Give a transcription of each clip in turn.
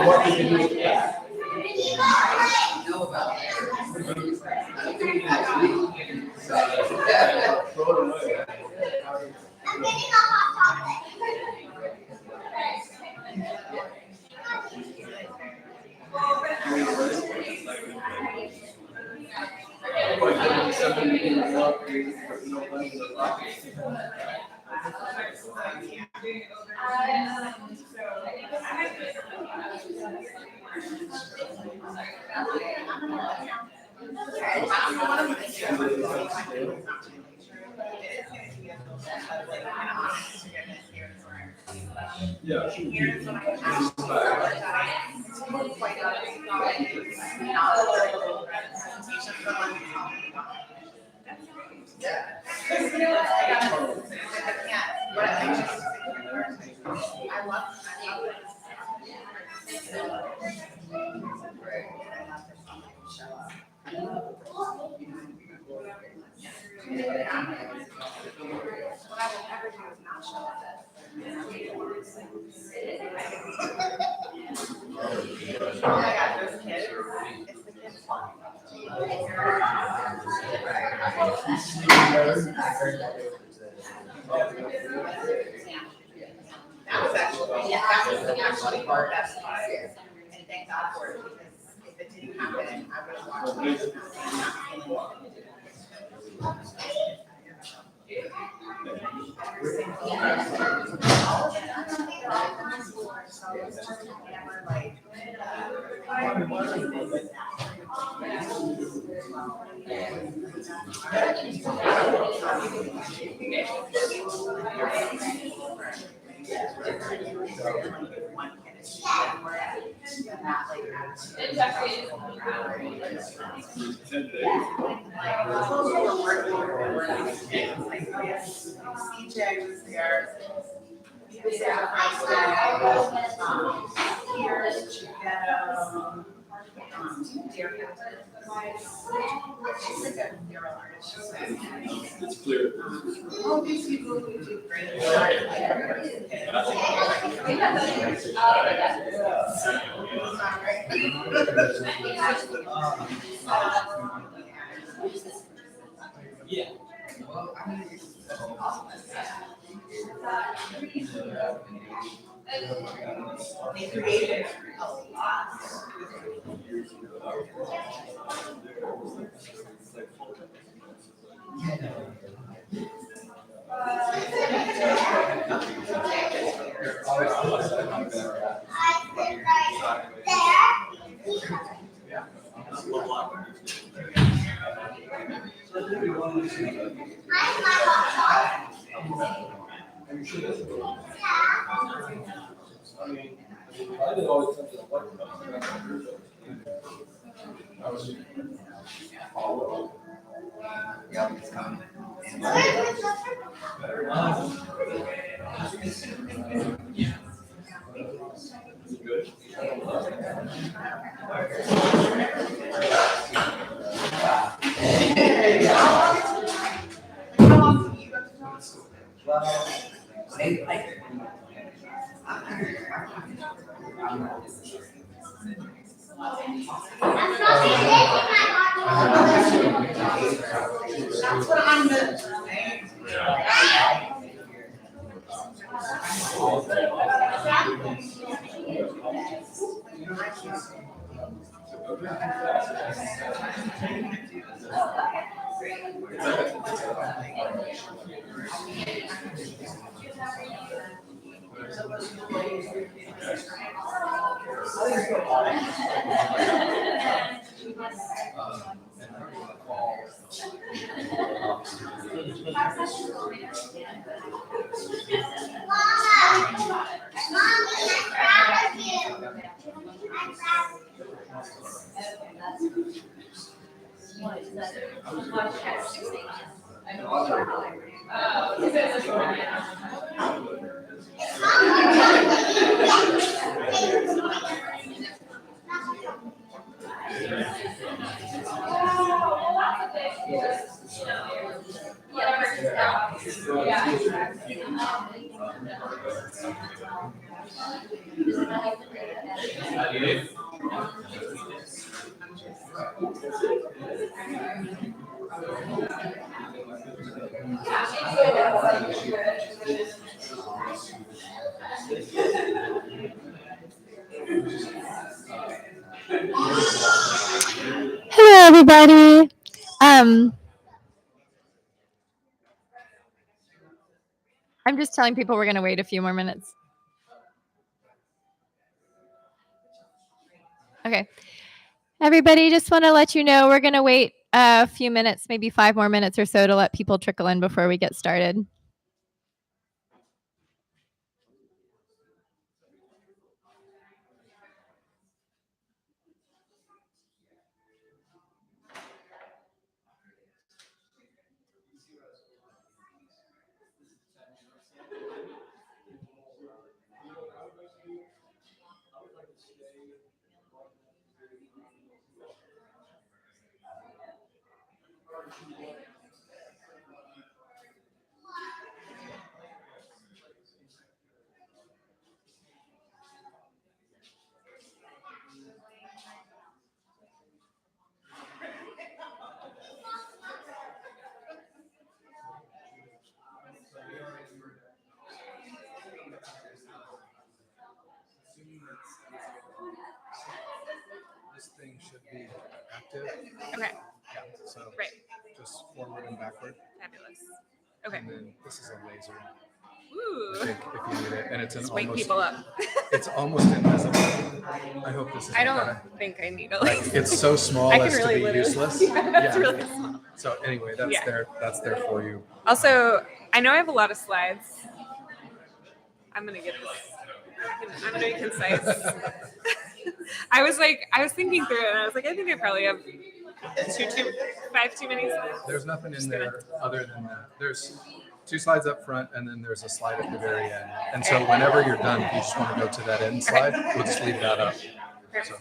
What do you do with that? It's clear. Yeah. They created a lot. I did always think that what. That's what I'm saying. Hello, everybody. I'm just telling people we're going to wait a few more minutes. Okay. Everybody, just want to let you know we're going to wait a few minutes, maybe 5 more minutes or so to let people trickle in before we get started. This thing should be active. Okay. Yeah. So Right. just forward and backward. Fabulous. Okay. And then this is a laser. Ooh. I think if you need it, and it's an Just wake almost. people up. It's almost invisible. I hope this is. I don't think I need a Like, laser. it's so small I can as really to be literally- useless. Yeah, that's really small. So anyway, that's Yeah. there. That's there for you. Also, I know I have a lot of slides. I'm gonna get this. I'm gonna be concise. I was thinking through it, and I was like, I think I probably have 5 too many slides. There's nothing in there other than that. There's 2 slides up front, and then there's a slide at the very end. And so whenever you're done, if you just want to go to that end slide, we'll just leave that up. So.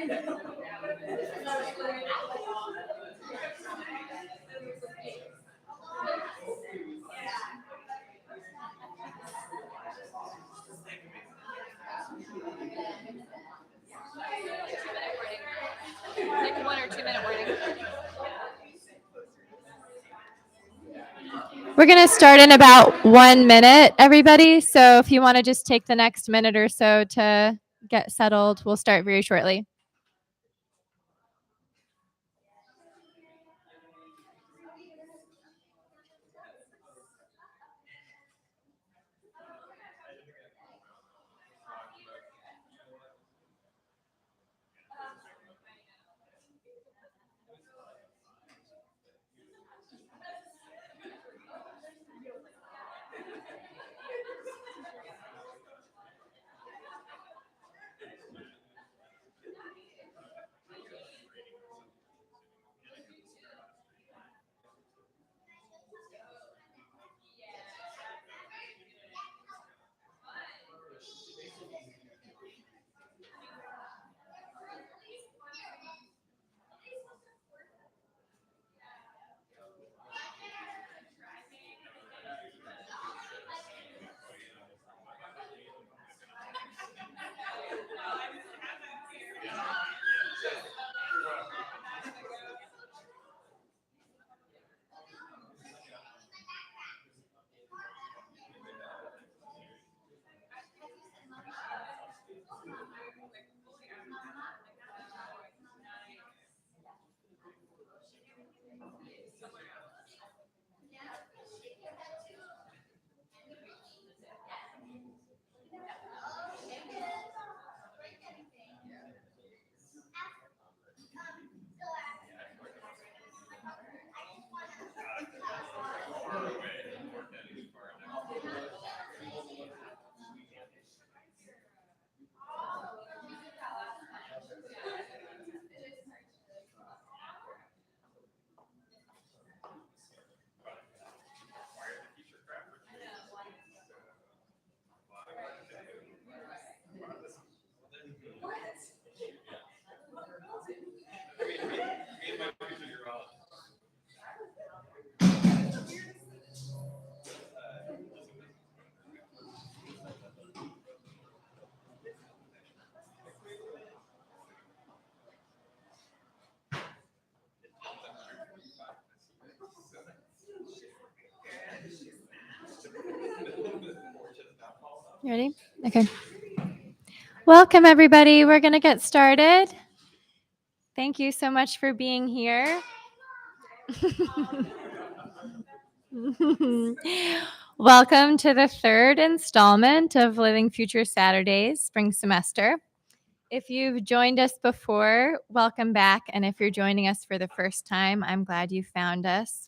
Like 1 or 2 minute warning. We're going to start in about 1 minute, everybody. So if you want to just take the next minute or so to get settled, we'll start very shortly. You ready? Okay. Welcome, everybody. We're going to get started. Thank you so much for being here. Welcome to the third installment of Living Future Saturdays, spring semester. If you've joined us before, welcome back. And if you're joining us for the first time, I'm glad you found us.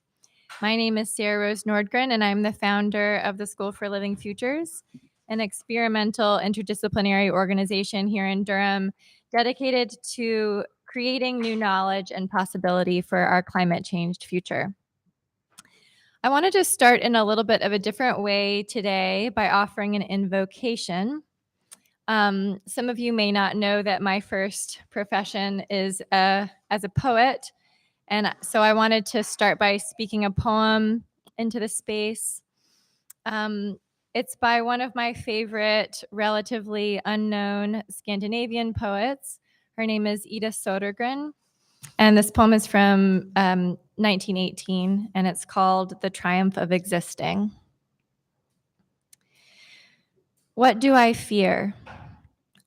My name is Sarah Rose Nordgren, and I'm the founder of the School for Living Futures, an experimental interdisciplinary organization here in Durham dedicated to creating new knowledge and possibility for our climate changed future. I want to just start in a little bit of a different way today by offering an invocation. Some of you may not know that my first profession is as a poet. And so I wanted to start by speaking a poem into the space. It's by one of my favorite, relatively unknown Scandinavian poets. Her name is Ida Sodergren. And this poem is from 1918, and it's called The Triumph of Existing. What do I fear?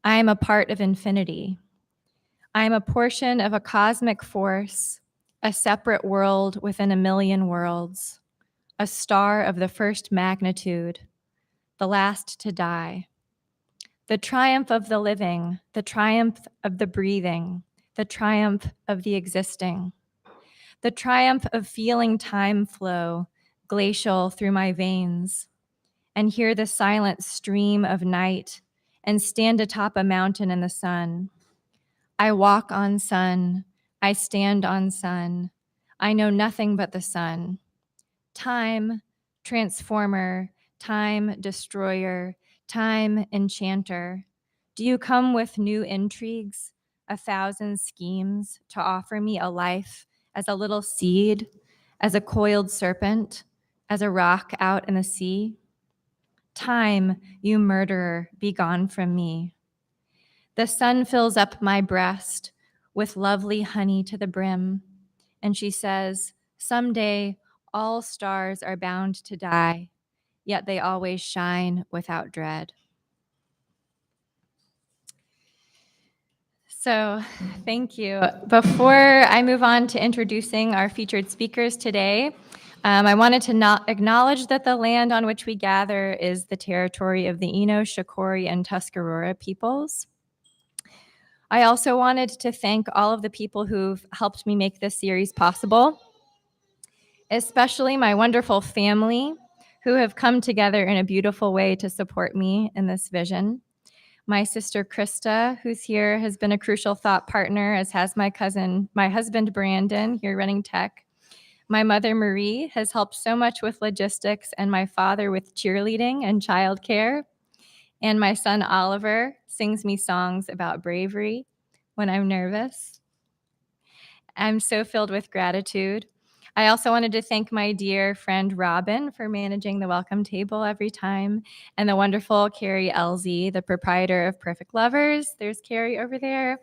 I am a part of infinity. I am a portion of a cosmic force, a separate world within a million worlds, a star of the first magnitude, the last to die. The triumph of the living, the triumph of the breathing, the triumph of the existing, the triumph of feeling time flow, glacial through my veins, and hear the silent stream of night and stand atop a mountain in the sun. I walk on sun, I stand on sun, I know nothing but the sun. Time, transformer, time, destroyer, time, enchanter. Do you come with new intrigues, 1,000 schemes to offer me a life as a little seed, as a coiled serpent, as a rock out in the sea. Time, you murderer, be gone from me. The sun fills up my breast with lovely honey to the brim, and she says, someday all stars are bound to die, yet they always shine without dread. So, thank you. Before I move on to introducing our featured speakers today, I wanted to acknowledge that the land on which we gather is the territory of the Eno, Shakori, and Tuscarora peoples. I also wanted to thank all of the people who've helped me make this series possible, especially my wonderful family who have come together in a beautiful way to support me in this vision. My sister Krista, who's here, has been a crucial thought partner, as has my husband Brandon, here running tech. My mother Marie has helped so much with logistics, and my father with cheerleading and childcare. And my son Oliver sings me songs about bravery when I'm nervous. I'm so filled with gratitude. I also wanted to thank my dear friend Robin for managing the welcome table every time, and the wonderful Carrie Elzy, the proprietor of Perfect Lovers. There's Carrie over there,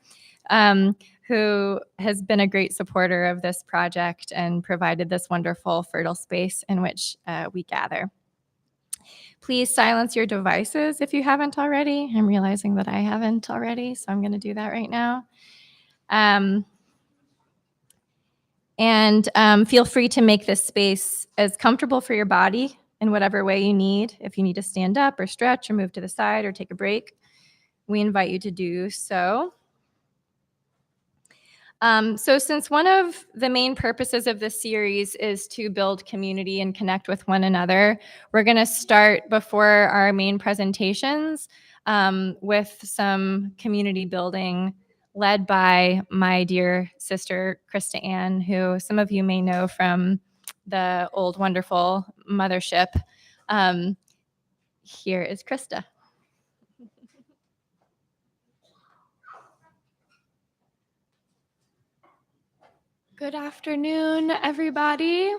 who has been a great supporter of this project and provided this wonderful, fertile space in which we gather. Please silence your devices if you haven't already. I'm realizing that I haven't already, so I'm going to do that right now. And feel free to make this space as comfortable for your body in whatever way you need. If you need to stand up or stretch or move to the side or take a break, we invite you to do so. So since one of the main purposes of this series is to build community and connect with one another, we're going to start before our main presentations with some community building led by my dear sister, Krista Ann, who some of you may know from the old wonderful mothership. Here is Krista. Good afternoon, everybody.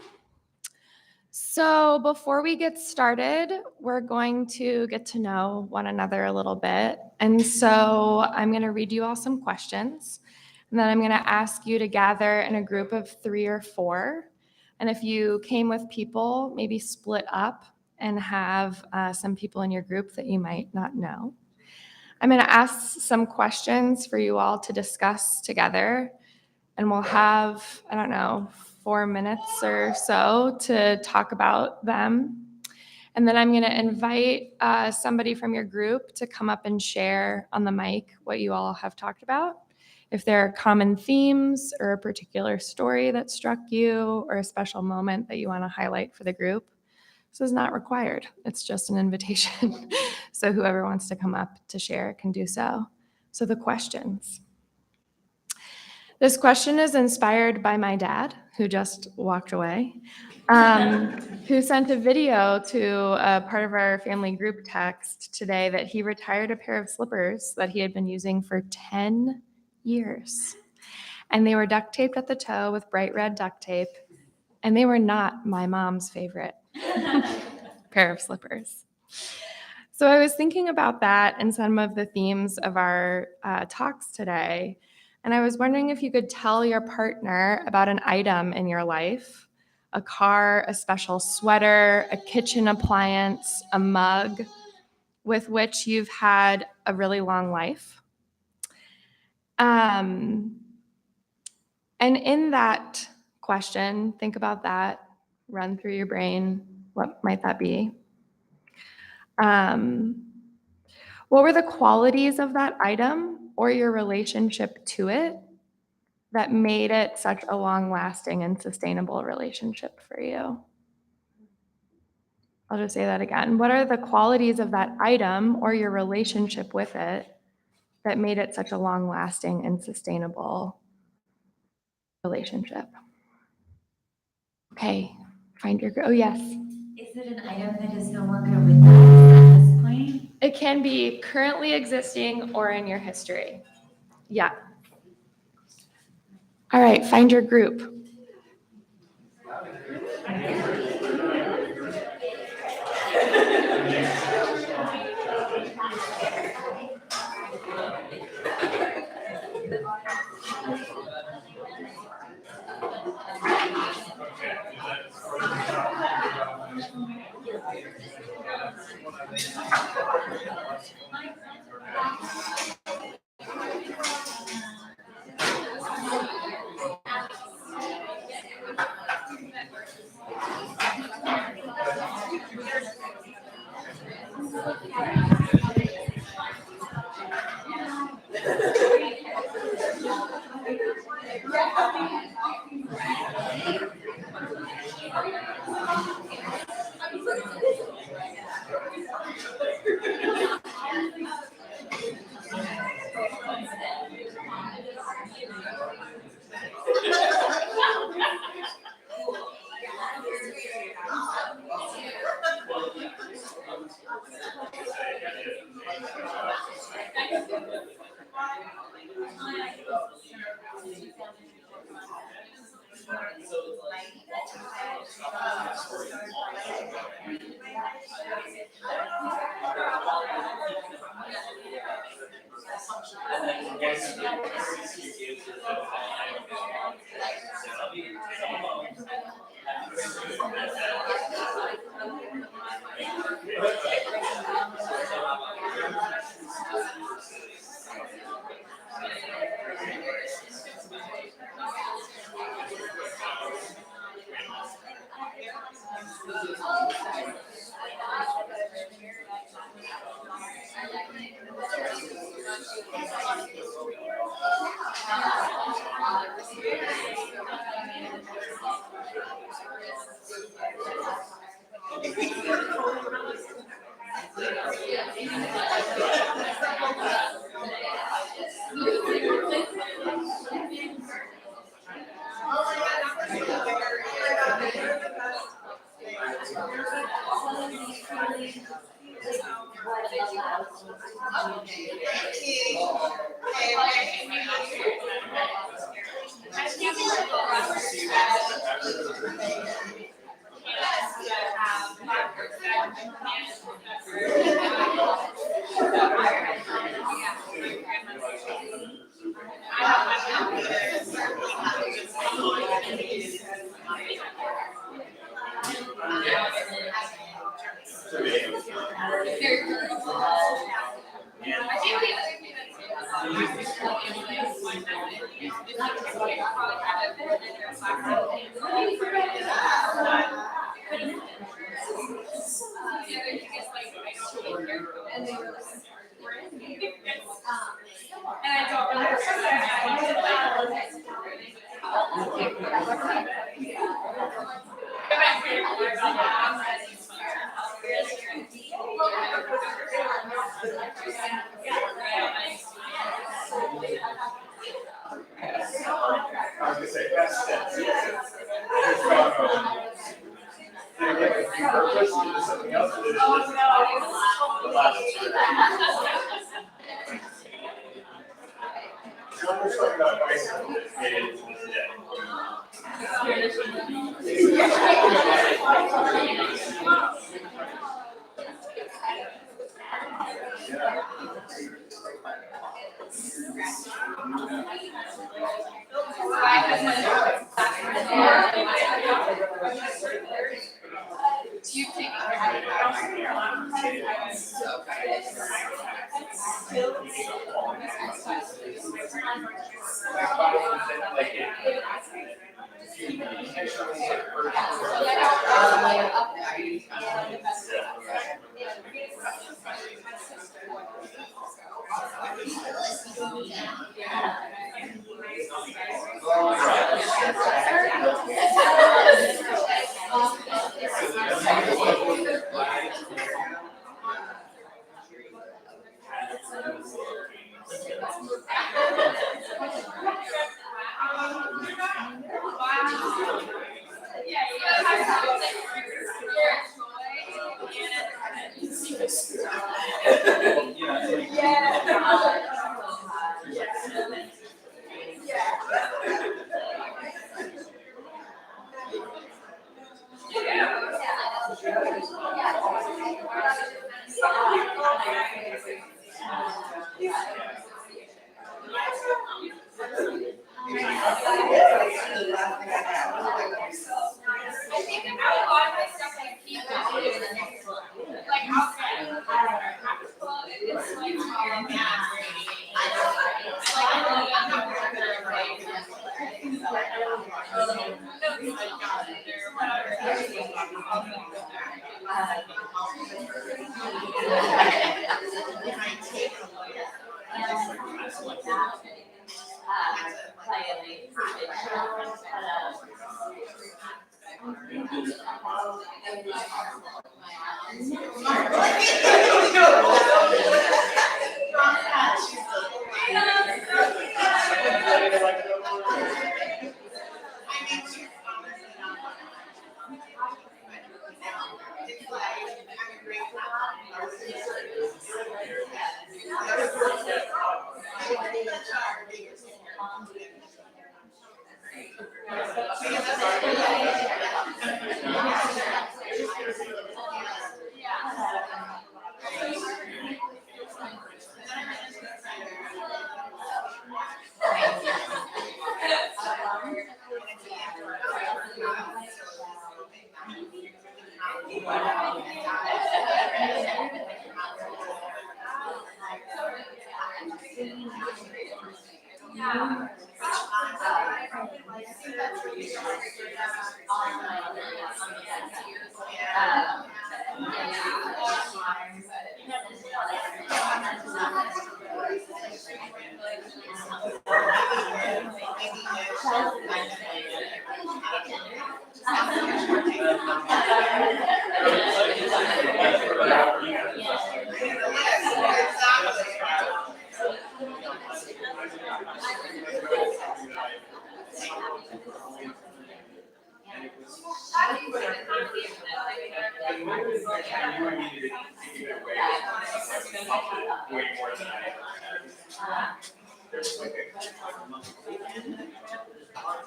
So before we get started, we're going to get to know one another a little bit. And so I'm going to read you all some questions, and then I'm going to ask you to gather in a group of 3 or 4. And if you came with people, maybe split up and have some people in your group that you might not know. I'm going to ask some questions for you all to discuss together. And we'll have, 4 minutes or so to talk about them. And then I'm going to invite somebody from your group to come up and share on the mic what you all have talked about. If there are common themes or a particular story that struck you or a special moment that you want to highlight for the group, this is not required. It's just an invitation. So whoever wants to come up to share can do so. So the questions. This question is inspired by my dad, who just walked away, who sent a video to a part of our family group text today that he retired a pair of slippers that he had been using for 10 years. And they were duct taped at the toe with bright red duct tape, and they were not my mom's favorite pair of slippers. So I was thinking about that and some of the themes of our talks today. And I was wondering if you could tell your partner about an item in your life, a car, a special sweater, a kitchen appliance, a mug, with which you've had a really long life. And in that question, think about that, run through your brain, what might that be? What were the qualities of that item or your relationship to it that made it such a long-lasting and sustainable relationship for you? I'll just say that again. What are the qualities of that item or your relationship with it that made it such a long-lasting and sustainable relationship? Okay, find your, oh yes. Is it an item that is no longer with us at this point? It can be currently existing or in your history. Yeah. All right, find your group.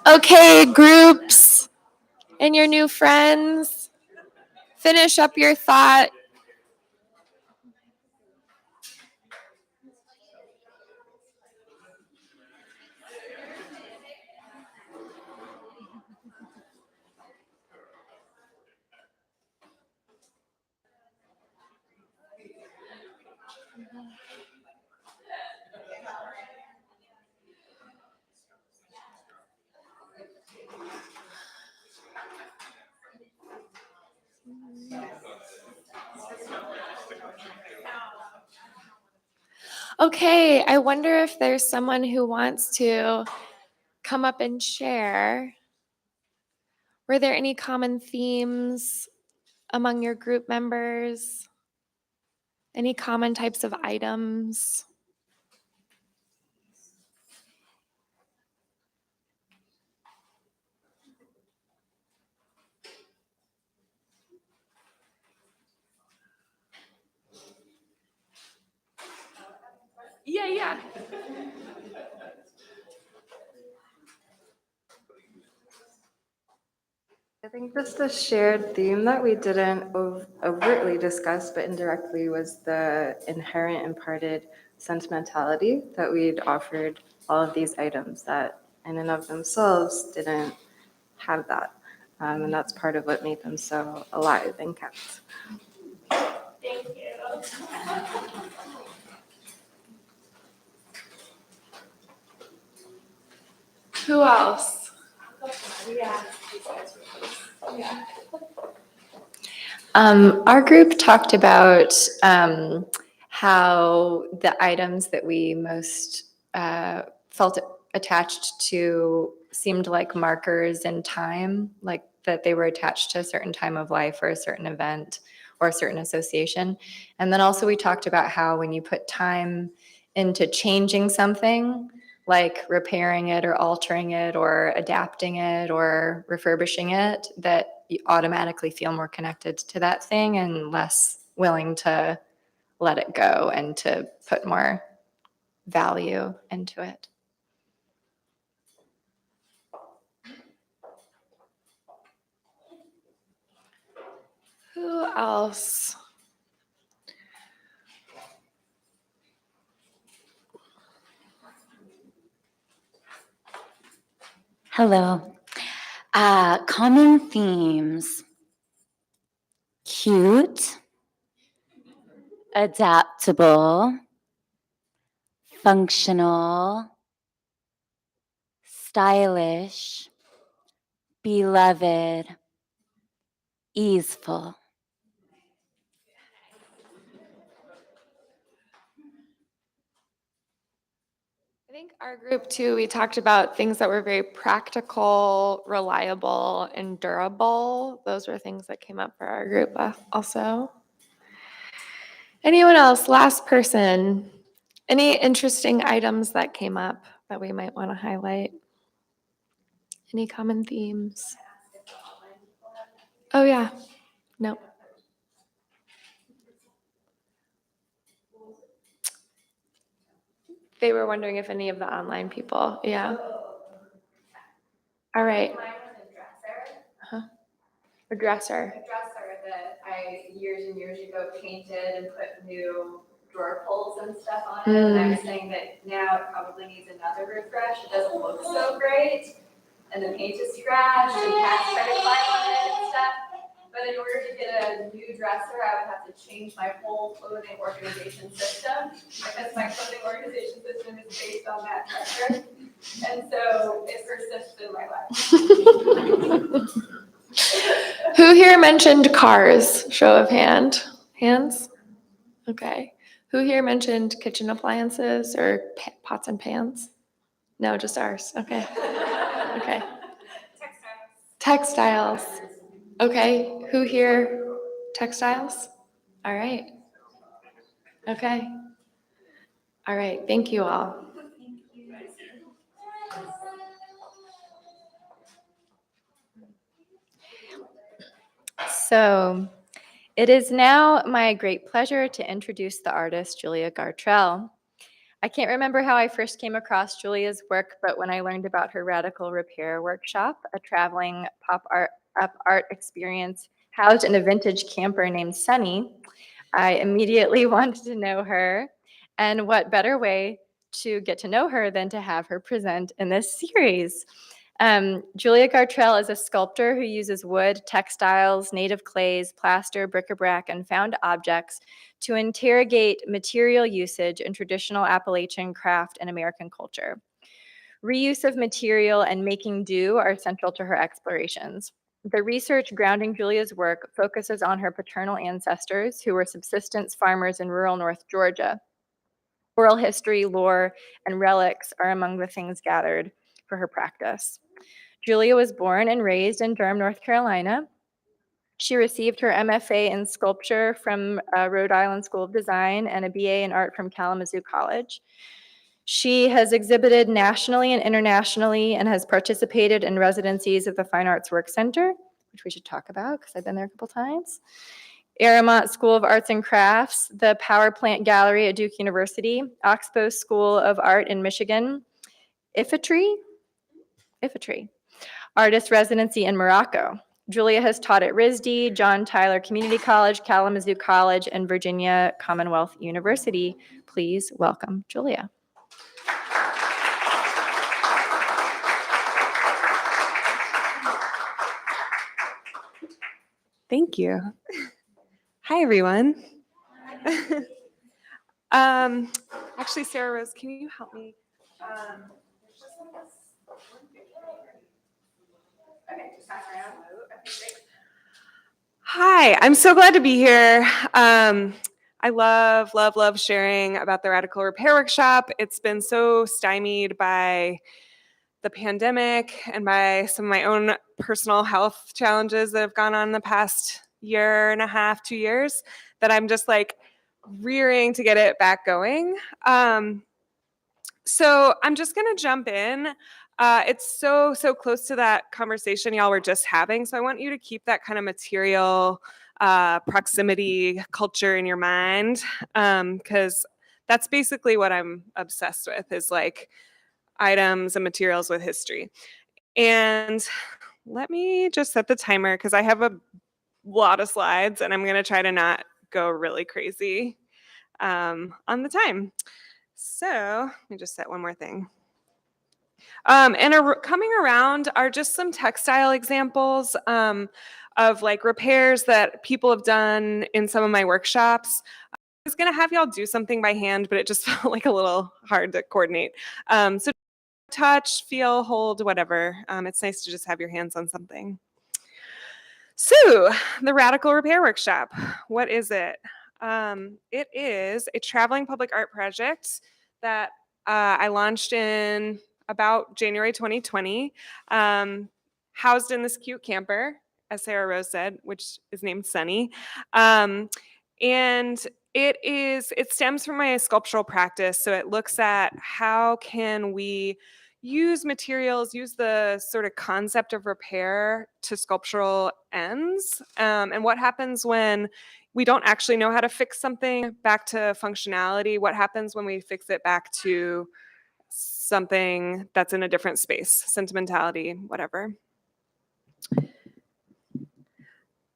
Okay, groups and your new friends, finish up your thought. Okay, I wonder if there's someone who wants to come up and share. Were there any common themes among your group members? Any common types of items? Yeah. I think just a shared theme that we didn't overtly discuss, but indirectly, was the inherent imparted sentimentality that we'd offered all of these items that in and of themselves didn't have that. And that's part of what made them so alive and kept. Who else? Our group talked about how the items that we most felt attached to seemed like markers in time, like that they were attached to a certain time of life or a certain event or a certain association. And then also we talked about how when you put time into changing something, like repairing it or altering it or adapting it or refurbishing it, that you automatically feel more connected to that thing and less willing to let it go and to put more value into it. Who else? Hello. Common themes: cute, adaptable, functional, stylish, beloved, easeful. I think our group too, we talked about things that were very practical, reliable, and durable. Those were things that came up for our group also. Anyone else? Last person. Any interesting items that came up that we might want to highlight? Any common themes? Oh, yeah. No. They were wondering if any of the online people, yeah. All right. Mine was a dresser. Uh-huh. A dresser. A dresser that I years and years ago painted and put new drawer pulls and stuff on it. And I was saying that now it probably needs another refresh. It doesn't look so great. And the paint is scratched and cats try to climb on it and stuff. But in order to get a new dresser, I would have to change my whole clothing organization system because my clothing organization system is based on that dresser. And so it persists in my life. Who here mentioned cars? Show of hands? Okay. Who here mentioned kitchen appliances or pots and pans? No, just ours. Okay. Okay. Textiles. Okay. Who here? Textiles? All right. Okay. All right. Thank you all. So it is now my great pleasure to introduce the artist Julia Gartrell. I can't remember how I first came across Julia's work, but when I learned about her Radical Repair workshop, a traveling pop art experience housed in a vintage camper named Sunny, I immediately wanted to know her. And what better way to get to know her than to have her present in this series? Julia Gartrell is a sculptor who uses wood, textiles, native clays, plaster, bric-a-brac, and found objects to interrogate material usage in traditional Appalachian craft and American culture. Reuse of material and making do are central to her explorations. The research grounding Julia's work focuses on her paternal ancestors who were subsistence farmers in rural North Georgia. Oral history, lore, and relics are among the things gathered for her practice. Julia was born and raised in Durham, North Carolina. She received her MFA in sculpture from Rhode Island School of Design and a BA in art from Kalamazoo College. She has exhibited nationally and internationally and has participated in residencies at the Fine Arts Work Center, which we should talk about because I've been there a couple times. Aramont School of Arts and Crafts, the Power Plant Gallery at Duke University, Oxbow School of Art in Michigan, Ifatry, Artist Residency in Morocco. Julia has taught at RISD, John Tyler Community College, Kalamazoo College, and Virginia Commonwealth University. Please welcome Julia. Thank you. Hi, everyone. Actually, Sarah Rose, can you help me? Hi, I'm so glad to be here. I love sharing about the Radical Repair Workshop. It's been so stymied by the pandemic and by some of my own personal health challenges that have gone on in the past year and a half, 2 years, that I'm just like rearing to get it back going. So I'm just gonna jump in. It's so close to that conversation y'all were just having. So I want you to keep that kind of material proximity culture in your mind, because that's basically what I'm obsessed with, is like items and materials with history. And let me just set the timer because I have a lot of slides and I'm gonna try to not go really crazy on the time. So let me just set one more thing. Coming around are just some textile examples of like repairs that people have done in some of my workshops. I was gonna have y'all do something by hand, but it just felt like a little hard to coordinate. So touch, feel, hold, whatever. It's nice to just have your hands on something. So, the Radical Repair Workshop, what is it? It is a traveling public art project that I launched in about January 2020, housed in this cute camper, as Sarah Rose said, which is named Sunny. And it stems from my sculptural practice. So it looks at how can we use materials, use the sort of concept of repair to sculptural ends, and what happens when we don't actually know how to fix something back to functionality. What happens when we fix it back to something that's in a different space, sentimentality, whatever.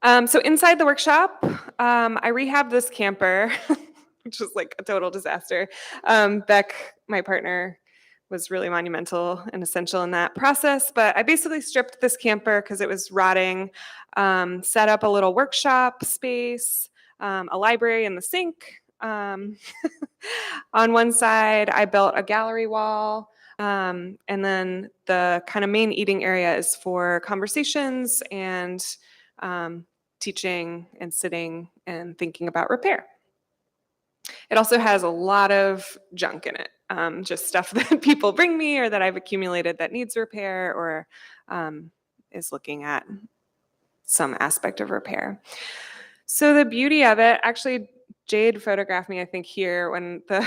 So inside the workshop, I rehabbed this camper, which was like a total disaster. Beck, my partner, was really monumental and essential in that process. But I basically stripped this camper because it was rotting, set up a little workshop space, a library in the sink. On one side, I built a gallery wall. And then the kind of main eating area is for conversations and teaching and sitting and thinking about repair. It also has a lot of junk in it, just stuff that people bring me or that I've accumulated that needs repair or is looking at some aspect of repair. So the beauty of it, actually, Jade photographed me, I think, here when the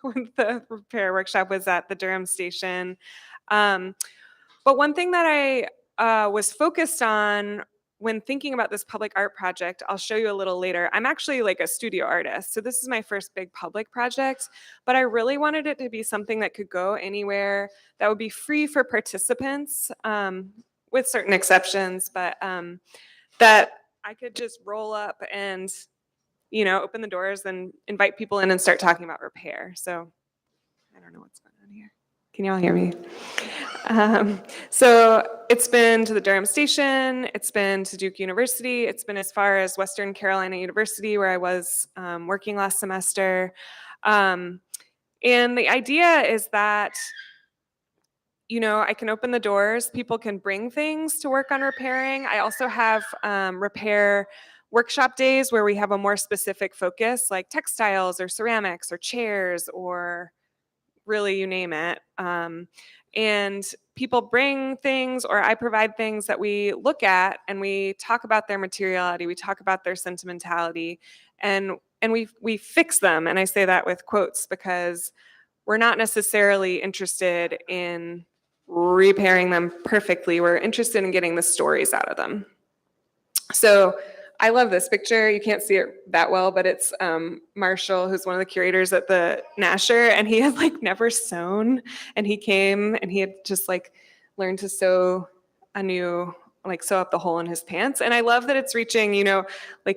when the repair workshop was at the Durham station. But one thing that I was focused on when thinking about this public art project, I'll show you a little later. I'm actually like a studio artist, so this is my first big public project, but I really wanted it to be something that could go anywhere, that would be free for participants, with certain exceptions, but that I could just roll up and, open the doors and invite people in and start talking about repair. So I don't know what's going on here. Can y'all hear me? So it's been to the Durham station, it's been to Duke University, it's been as far as Western Carolina University, where I was working last semester. And the idea is that, I can open the doors, people can bring things to work on repairing. I also have repair workshop days where we have a more specific focus, like textiles or ceramics or chairs or really you name it. And people bring things or I provide things that we look at and we talk about their materiality, we talk about their sentimentality, and we fix them. And I say that with quotes because we're not necessarily interested in repairing them perfectly. We're interested in getting the stories out of them. So I love this picture. You can't see it that well, but it's Marshall, who's one of the curators at the Nasher, and he had never sewn, and he came and he had just learned to sew a new, sew up the hole in his pants. And I love that it's reaching,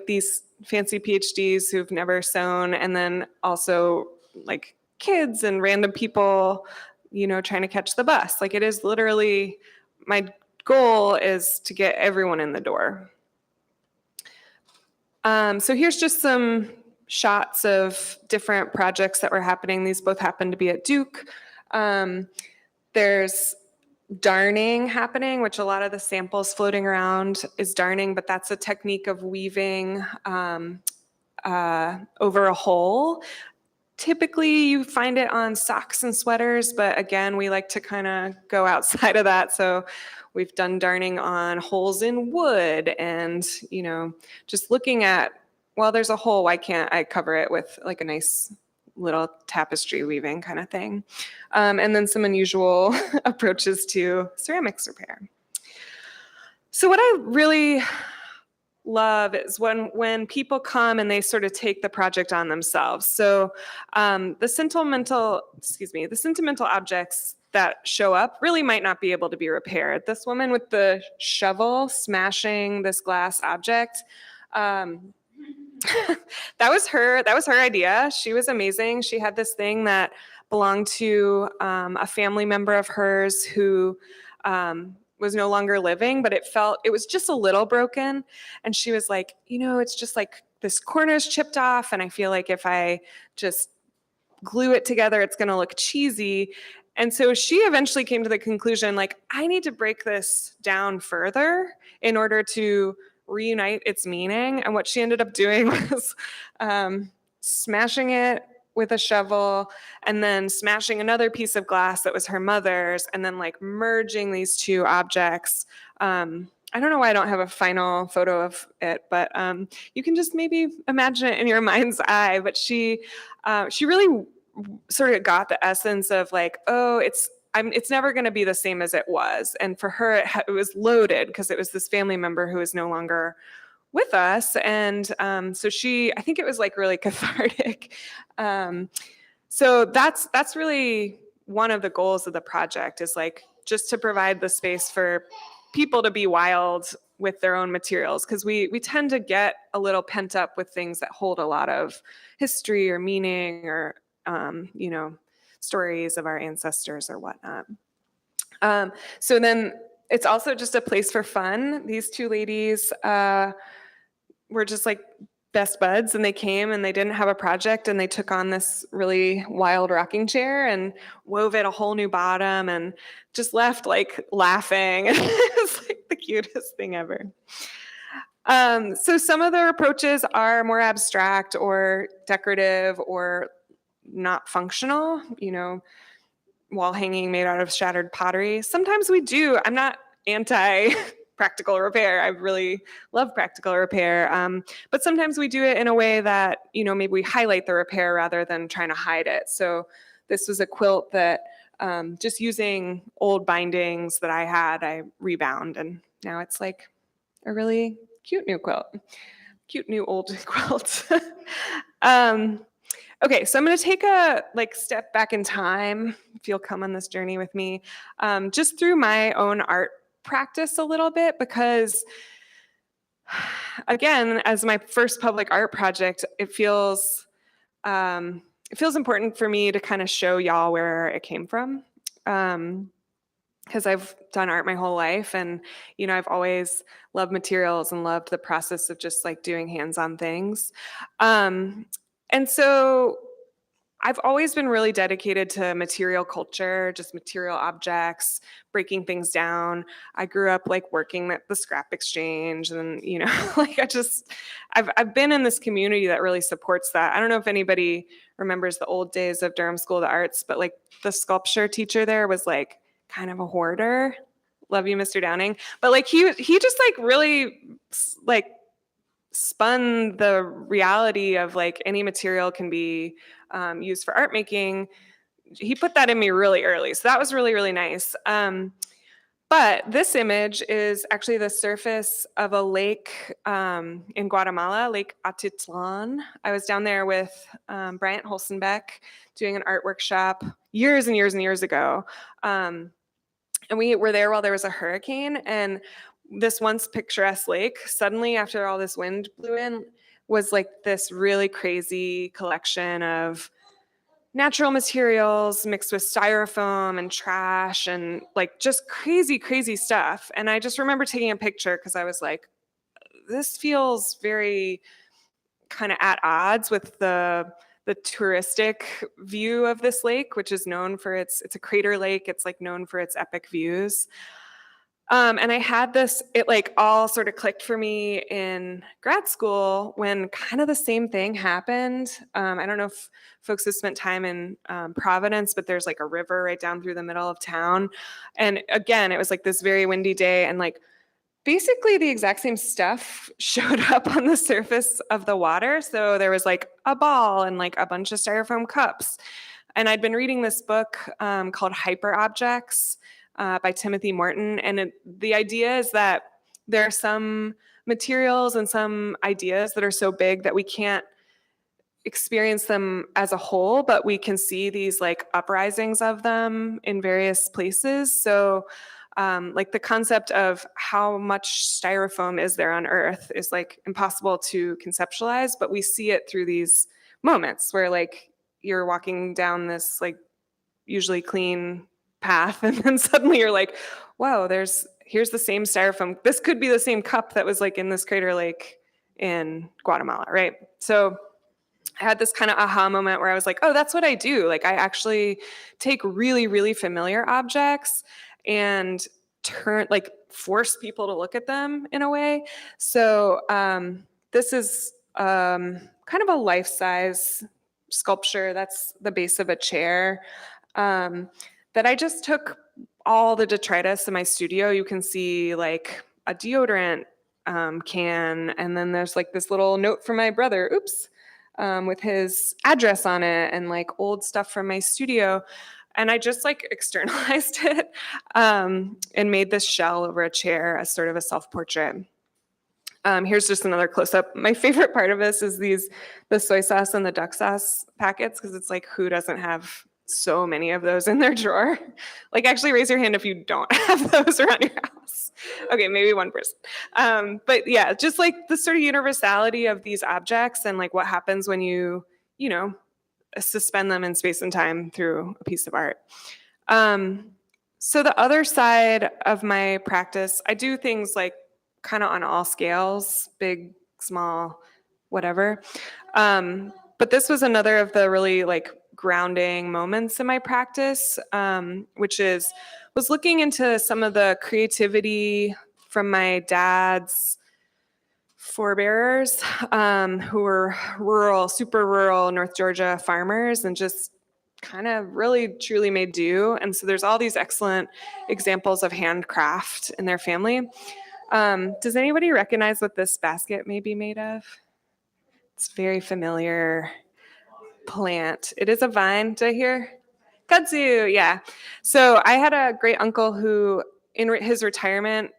these fancy PhDs who've never sewn, and then also kids and random people, trying to catch the bus. It is literally, my goal is to get everyone in the door. So here's just some shots of different projects that were happening. These both happen to be at Duke. There's darning happening, which a lot of the samples floating around is darning, but that's a technique of weaving over a hole. Typically, you find it on socks and sweaters, but again, we like to kind of go outside of that. So we've done darning on holes in wood and, just looking at, well, there's a hole, why can't I cover it with a nice little tapestry weaving kind of thing. And then some unusual approaches to ceramics repair. So what I really love is when people come and they sort of take the project on themselves. So the sentimental objects that show up really might not be able to be repaired. This woman with the shovel smashing this glass object, that was her idea. She was amazing. She had this thing that belonged to a family member of hers who was no longer living, but it was just a little broken. And she was like, it's just this corner's chipped off. And I feel like if I just glue it together, it's going to look cheesy. And so she eventually came to the conclusion, like, I need to break this down further in order to reunite its meaning. And what she ended up doing was smashing it with a shovel and then smashing another piece of glass that was her mother's, and then like merging these two objects. I don't know why I don't have a final photo of it, but you can just maybe imagine it in your mind's eye. But she really sort of got the essence of like, oh, it's never going to be the same as it was. And for her, it was loaded because it was this family member who is no longer with us. And so I think it was like really cathartic. So that's really one of the goals of the project, is like just to provide the space for people to be wild with their own materials, because we tend to get a little pent up with things that hold a lot of history or meaning or stories of our ancestors or whatnot. So then it's also just a place for fun. These two ladies were just like best buds, and they came and they didn't have a project, and they took on this really wild rocking chair and wove it a whole new bottom and just left like laughing. It was like the cutest thing ever. So some of their approaches are more abstract or decorative or not functional, wall hanging made out of shattered pottery. Sometimes we do. I'm not anti practical repair. I really love practical repair. But sometimes we do it in a way that, maybe we highlight the repair rather than trying to hide it. So this was a quilt that just using old bindings that I had, I rebound, and now it's like a really cute new quilt. Cute new old quilt. Okay, so I'm going to take a step back in time, if you'll come on this journey with me, just through my own art practice a little bit, because again, as my first public art project, it feels important for me to kind of show y'all where it came from, because I've done art my whole life, and I've always loved materials and loved the process of just like doing hands-on things. And so I've always been really dedicated to material culture, just material objects, breaking things down. I grew up like working at the scrap exchange, and I've been in this community that really supports that. I don't know if anybody remembers the old days of Durham School of the Arts, but like the sculpture teacher there was like kind of a hoarder. Love you, Mr. Downing. But like he just like really like spun the reality of like any material can be used for art making. He put that in me really early. So that was really, really nice. But this image is actually the surface of a lake in Guatemala, Lake Atitlan. I was down there with Bryant Holstenbeck doing an art workshop years and years and years ago. And we were there while there was a hurricane, and this once picturesque lake suddenly, after all this wind blew in, was like this really crazy collection of natural materials mixed with styrofoam and trash and like just crazy, crazy stuff. And I just remember taking a picture because I was like, this feels very kind of at odds with the touristic view of this lake, which is known for it's a crater lake. It's like known for its epic views. And I had this, it like all sort of clicked for me in grad school when kind of the same thing happened. I don't know if folks have spent time in Providence, but there's like a river right down through the middle of town. And again, it was like this very windy day, and like basically the exact same stuff showed up on the surface of the water. So there was like a ball and like a bunch of styrofoam cups. And I'd been reading this book called Hyper Objects by Timothy Morton. And the idea is that there are some materials and some ideas that are so big that we can't experience them as a whole, but we can see these like uprisings of them in various places. So like the concept of how much styrofoam is there on Earth is like impossible to conceptualize, but we see it through these moments where like you're walking down this like usually clean path, and then suddenly you're like, whoa, here's the same styrofoam. This could be the same cup that was like in this crater lake in Guatemala, right? So I had this kind of aha moment where I was like, oh, that's what I do. Like I actually take really, really familiar objects and force people to look at them in a way. So this is kind of a life-size sculpture. That's the base of a chair that I just took all the detritus in my studio. You can see like a deodorant can, and then there's like this little note from my brother, with his address on it, and like old stuff from my studio. And I just like externalized it and made this shell over a chair as sort of a self-portrait. Here's just another close-up. My favorite part of this is the soy sauce and the duck sauce packets, because it's like, who doesn't have so many of those in their drawer? Like, actually raise your hand if you don't have those around your house. Okay, maybe one person. But yeah, just like the sort of universality of these objects and like what happens when you suspend them in space and time through a piece of art. So the other side of my practice, I do things like kind of on all scales, big, small, whatever. But this was another of the really like grounding moments in my practice, which was looking into some of the creativity from my dad's forebearers, who were super rural North Georgia farmers, and just kind of really truly made do. And so there's all these excellent examples of handcraft in their family. Does anybody recognize what this basket may be made of? It's a very familiar plant. It is a vine. Did I hear? Kudzu, yeah. So I had a great uncle who, in his retirement,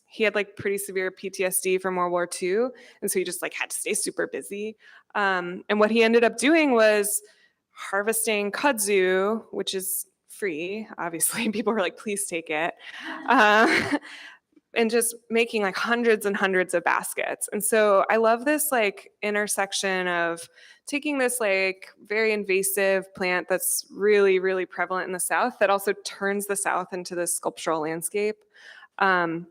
he had like pretty severe PTSD from World War II. And so he just like had to stay super busy. And what he ended up doing was harvesting kudzu, which is free, obviously. People were like, please take it. And just making like hundreds and hundreds of baskets. And so I love this like intersection of taking this like very invasive plant that's really, really prevalent in the South that also turns the South into this sculptural landscape, and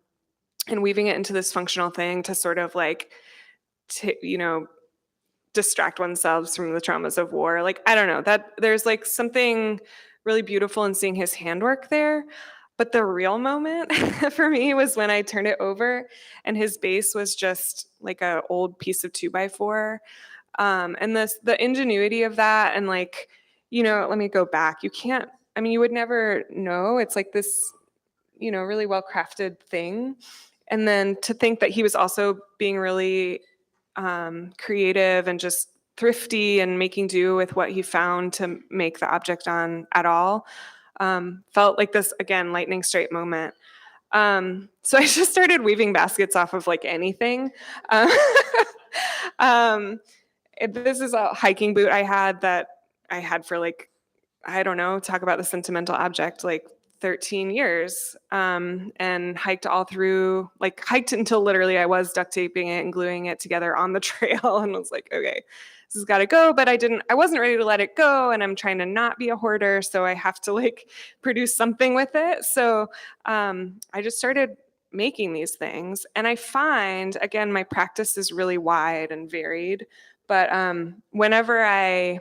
weaving it into this functional thing to sort of like, distract oneself from the traumas of war. Like, I don't know, that there's like something really beautiful in seeing his handwork there. But the real moment for me was when I turned it over and his base was just like an old piece of 2x4. And the ingenuity of that, and like, let me go back. You would never know. It's like this, really well crafted thing. And then to think that he was also being really creative and just thrifty and making do with what he found to make the object on at all. Felt like this, again, lightning strike moment. So I just started weaving baskets off of like anything. This is a hiking boot I had for like, I don't know, talk about the sentimental object, like 13 years, and hiked until literally I was duct taping it and gluing it together on the trail, and was like, okay, this has got to go. But I wasn't ready to let it go, and I'm trying to not be a hoarder, so I have to like produce something with it. So I just started making these things, and I find, again, my practice is really wide and varied, but whenever I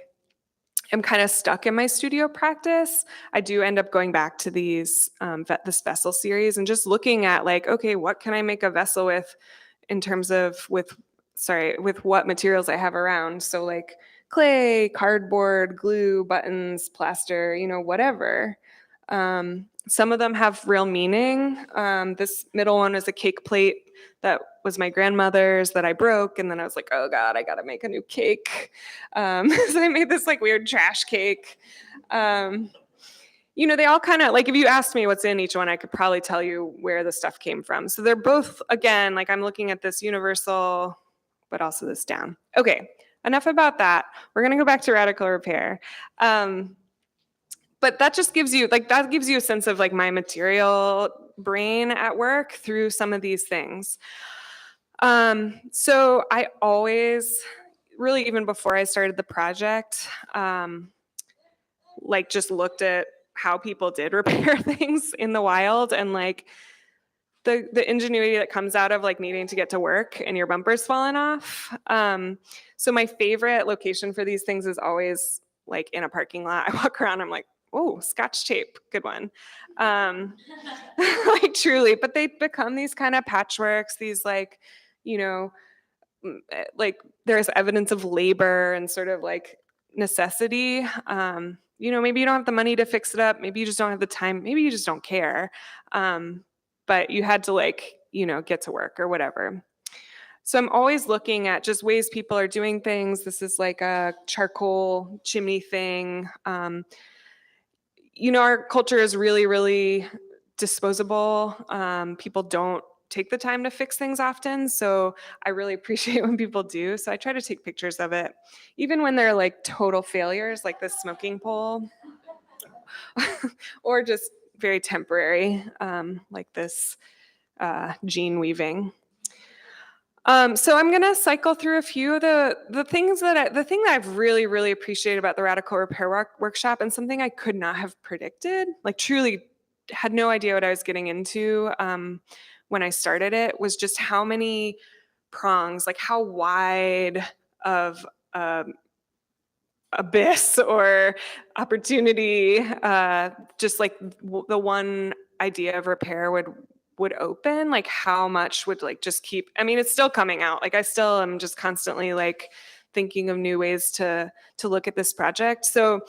am kind of stuck in my studio practice, I do end up going back to this vessel series and just looking at like, okay, what can I make a vessel with in terms of with what materials I have around. So like clay, cardboard, glue, buttons, plaster, whatever. Some of them have real meaning. This middle one is a cake plate that was my grandmother's that I broke. And then I was like, oh God, I got to make a new cake. So I made this like weird trash cake. They all kind of like, if you asked me what's in each one, I could probably tell you where the stuff came from. So they're both, again, like I'm looking at this universal, but also this down. Okay, enough about that. We're going to go back to radical repair. But that just gives you a sense of like my material brain at work through some of these things. So I always, really even before I started the project, just looked at how people did repair things in the wild, and like the ingenuity that comes out of like needing to get to work and your bumper's fallen off. So my favorite location for these things is always like in a parking lot. I walk around, I'm like, oh, Scotch tape, good one. Like truly, but they become these kind of patchworks, these like, like there's evidence of labor and sort of like necessity. Maybe you don't have the money to fix it up. Maybe you just don't have the time. Maybe you just don't care. But you had to like, get to work or whatever. So I'm always looking at just ways people are doing things. This is like a charcoal chimney thing. Our culture is really, really disposable. People don't take the time to fix things often. So I really appreciate when people do. So I try to take pictures of it, even when they're like total failures, like this smoking pole, or just very temporary, like this jean weaving. So I'm gonna cycle through a few of the things the thing that I've really, really appreciated about the Radical Repair Workshop, and something I could not have predicted, like truly had no idea what I was getting into when I started it, was just how many prongs, like how wide of abyss or opportunity, just like the one idea of repair would open, like how much would like just keep, it's still coming out. Like I still am just constantly like thinking of new ways to look at this project. So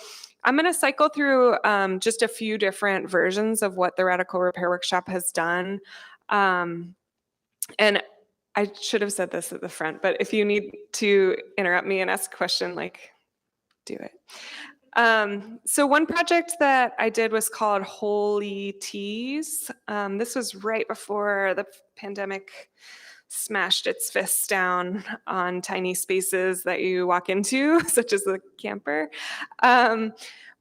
I'm going to cycle through just a few different versions of what the Radical Repair Workshop has done. And I should have said this at the front, but if you need to interrupt me and ask a question, like do it. So one project that I did was called Holy Teas. This was right before the pandemic smashed its fists down on tiny spaces that you walk into, such as the camper.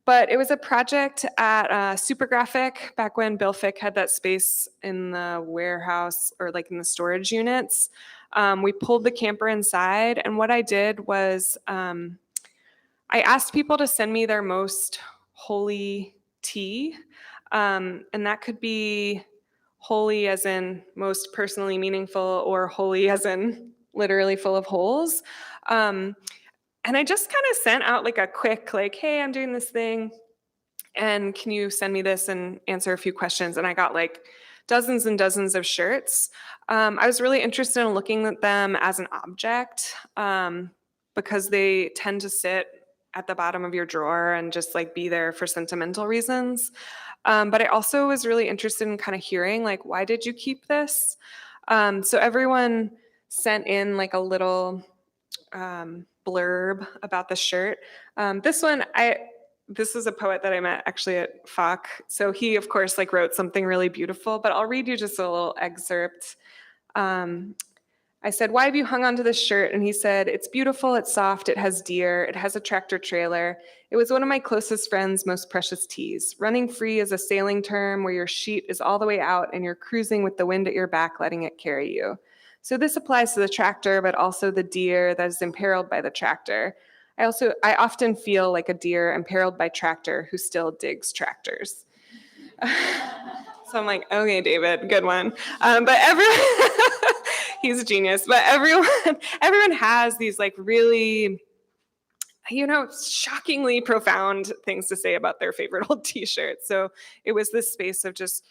But it was a project at Supergraphic, back when Bill Fick had that space in the warehouse or like in the storage units. We pulled the camper inside, and what I did was I asked people to send me their most holy tea, and that could be holy as in most personally meaningful, or holy as in literally full of holes. And I just kind of sent out like a quick, like, hey, I'm doing this thing, and can you send me this and answer a few questions? And I got like dozens and dozens of shirts. I was really interested in looking at them as an object, because they tend to sit at the bottom of your drawer and just like be there for sentimental reasons. But I also was really interested in kind of hearing like, why did you keep this? So everyone sent in like a little blurb about the shirt. This is a poet that I met actually at FOC. So he, of course, like wrote something really beautiful, but I'll read you just a little excerpt. I said, why have you hung onto this shirt? And he said, it's beautiful, it's soft, it has deer, it has a tractor trailer. It was one of my closest friends' most precious teas. Running free is a sailing term where your sheet is all the way out and you're cruising with the wind at your back, letting it carry you. So this applies to the tractor, but also the deer that is imperiled by the tractor. I often feel like a deer imperiled by tractor who still digs tractors. So I'm like, okay, David, good one. But everyone, he's a genius. But everyone has these like really, shockingly profound things to say about their favorite old T-shirts. So it was this space of just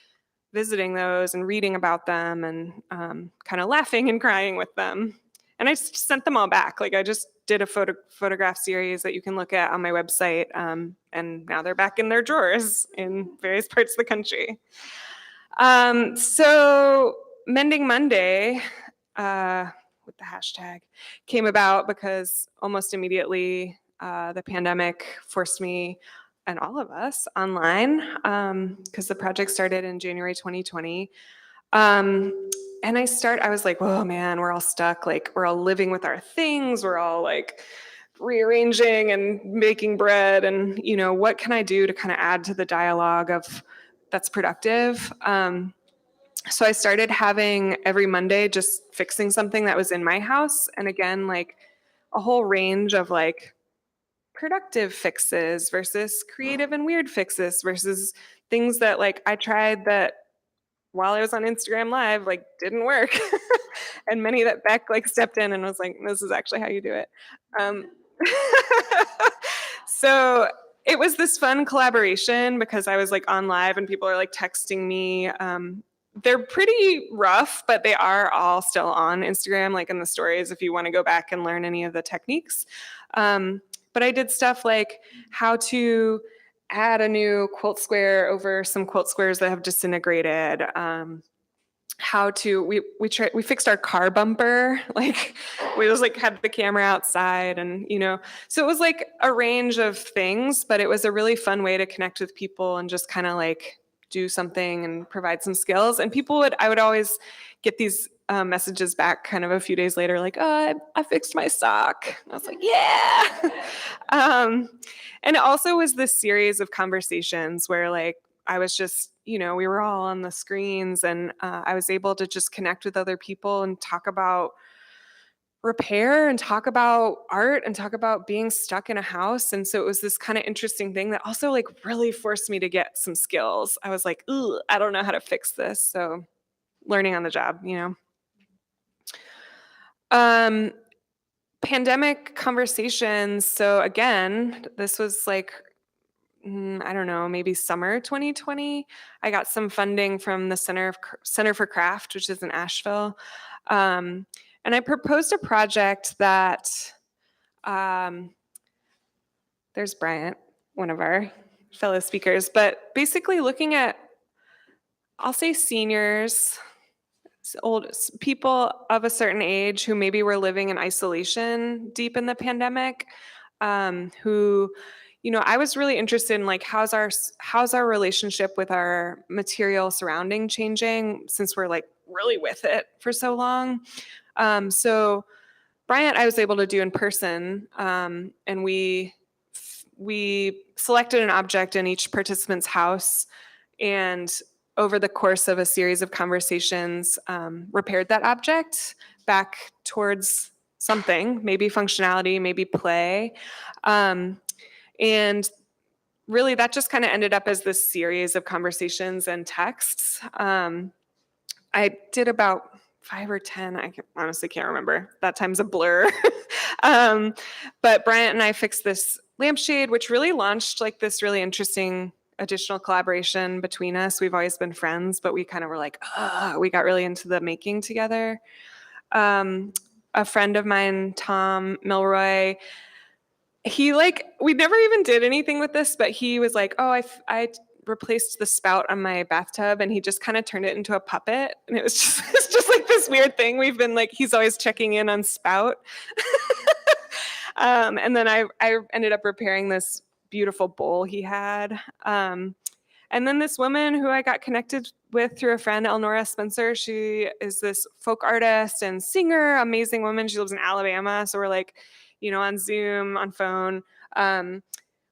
visiting those and reading about them and kind of laughing and crying with them. And I just sent them all back. Like I just did a photograph series that you can look at on my website. And now they're back in their drawers in various parts of the country. So Mending Monday, with the hashtag, came about because almost immediately the pandemic forced me and all of us online, because the project started in January 2020. And I was like, oh man, we're all stuck. Like we're all living with our things. We're all like rearranging and making bread. And, what can I do to kind of add to the dialogue of that's productive? So I started having every Monday just fixing something that was in my house. And again, like a whole range of like productive fixes versus creative and weird fixes versus things that like I tried that while I was on Instagram Live, like didn't work. And many that Beck like stepped in and was like, this is actually how you do it. So it was this fun collaboration because I was like on live and people are like texting me. They're pretty rough, but they are all still on Instagram, like in the stories, if you want to go back and learn any of the techniques. But I did stuff like how to add a new quilt square over some quilt squares that have disintegrated. We fixed our car bumper, like we just like had the camera outside, and so it was like a range of things, but it was a really fun way to connect with people and just kind of like do something and provide some skills. And I would always get these messages back kind of a few days later, like, oh, I fixed my sock. And I was like, yeah. And it also was this series of conversations where like I was just, we were all on the screens, and I was able to just connect with other people and talk about repair and talk about art and talk about being stuck in a house. And so it was this kind of interesting thing that also like really forced me to get some skills. I was like, ooh, I don't know how to fix this. So learning on the job, Pandemic conversations. So again, this was like, I don't know, maybe summer 2020. I got some funding from the Center for Craft, which is in Asheville. And I proposed a project that, there's Bryant, one of our fellow speakers, but basically looking at, I'll say seniors, people of a certain age who maybe were living in isolation deep in the pandemic, who, I was really interested in like, how's our relationship with our material surrounding changing since we're like really with it for so long. So Bryant, I was able to do in person, and we selected an object in each participant's house, and over the course of a series of conversations, repaired that object back towards something, maybe functionality, maybe play. And really that just kind of ended up as this series of conversations and texts. I did about 5 or 10. I honestly can't remember. That time's a blur. But Bryant and I fixed this lampshade, which really launched like this really interesting additional collaboration between us. We've always been friends, but we kind of were like, we got really into the making together. A friend of mine, Tom Milroy, we never even did anything with this, but he was like, oh, I replaced the spout on my bathtub, and he just kind of turned it into a puppet. And it's just like this weird thing. We've been like, he's always checking in on spout. And then I ended up repairing this beautiful bowl he had. And then this woman who I got connected with through a friend, Elnora Spencer, she is this folk artist and singer, amazing woman. She lives in Alabama. So we're like, on Zoom, on phone.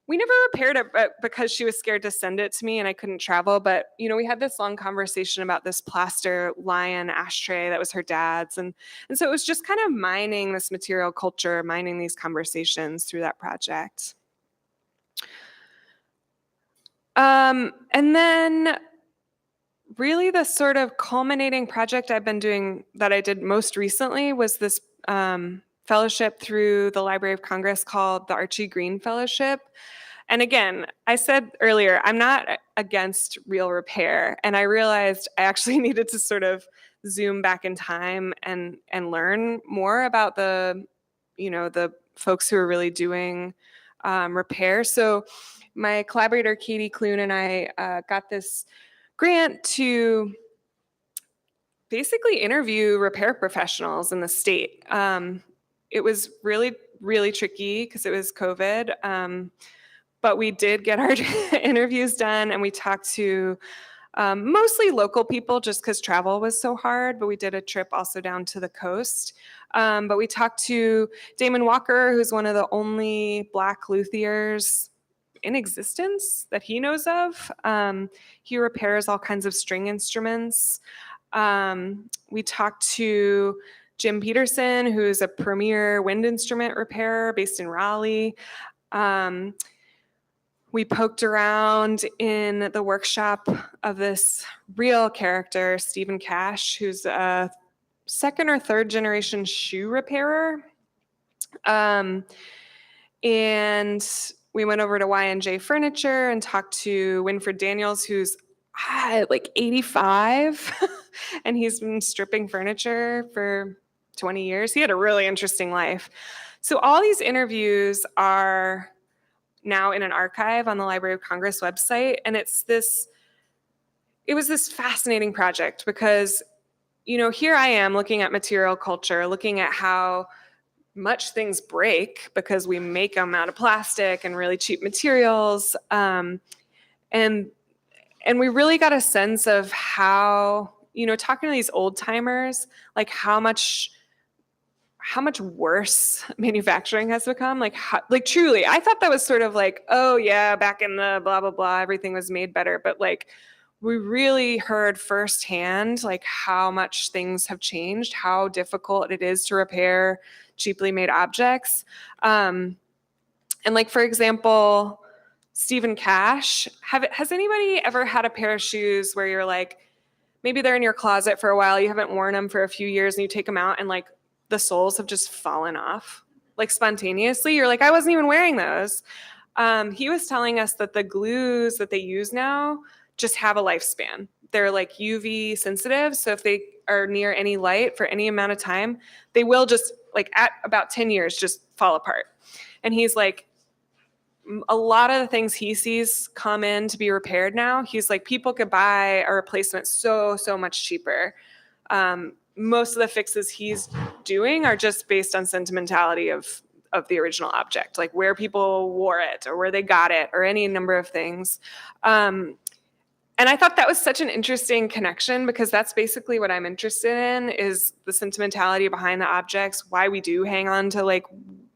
We never repaired it, but because she was scared to send it to me and I couldn't travel. But, we had this long conversation about this plaster lion ashtray that was her dad's. And so it was just kind of mining this material culture, mining these conversations through that project. And then really the sort of culminating project I've been doing that I did most recently was this fellowship through the Library of Congress called the Archie Green Fellowship. And again, I said earlier, I'm not against real repair. And I realized I actually needed to sort of zoom back in time and learn more about the folks who are really doing repair. So my collaborator, Katie Clune, and I got this grant to basically interview repair professionals in the state. It was really, really tricky because it was COVID. But we did get our interviews done, and we talked to mostly local people just because travel was so hard, but we did a trip also down to the coast. But we talked to Damon Walker, who's one of the only Black luthiers in existence that he knows of. He repairs all kinds of string instruments. We talked to Jim Peterson, who's a premier wind instrument repairer based in Raleigh. We poked around in the workshop of this real character, Stephen Cash, who's a second or third generation shoe repairer. And we went over to Y&J Furniture and talked to Winfred Daniels, who's like 85, and he's been stripping furniture for 20 years. He had a really interesting life. So all these interviews are now in an archive on the Library of Congress website, and it was this fascinating project because, here I am looking at material culture, looking at how much things break because we make them out of plastic and really cheap materials. And we really got a sense of how, talking to these old timers, like how much worse manufacturing has become. Like truly, I thought that was sort of like, oh yeah, back in the blah, blah, blah, everything was made better. But like, we really heard firsthand, like how much things have changed, how difficult it is to repair cheaply made objects. And like, for example, Stephen Cash, has anybody ever had a pair of shoes where you're like, maybe they're in your closet for a while, you haven't worn them for a few years, and you take them out and like the soles have just fallen off, like spontaneously? You're like, I wasn't even wearing those. He was telling us that the glues that they use now just have a lifespan. They're like UV sensitive, so if they are near any light for any amount of time, they will just like at about 10 years just fall apart. And he's like, a lot of the things he sees come in to be repaired now, he's like, people could buy a replacement so much cheaper. Most of the fixes he's doing are just based on sentimentality of the original object, like where people wore it or where they got it or any number of things. And I thought that was such an interesting connection because that's basically what I'm interested in, is the sentimentality behind the objects, why we do hang on to like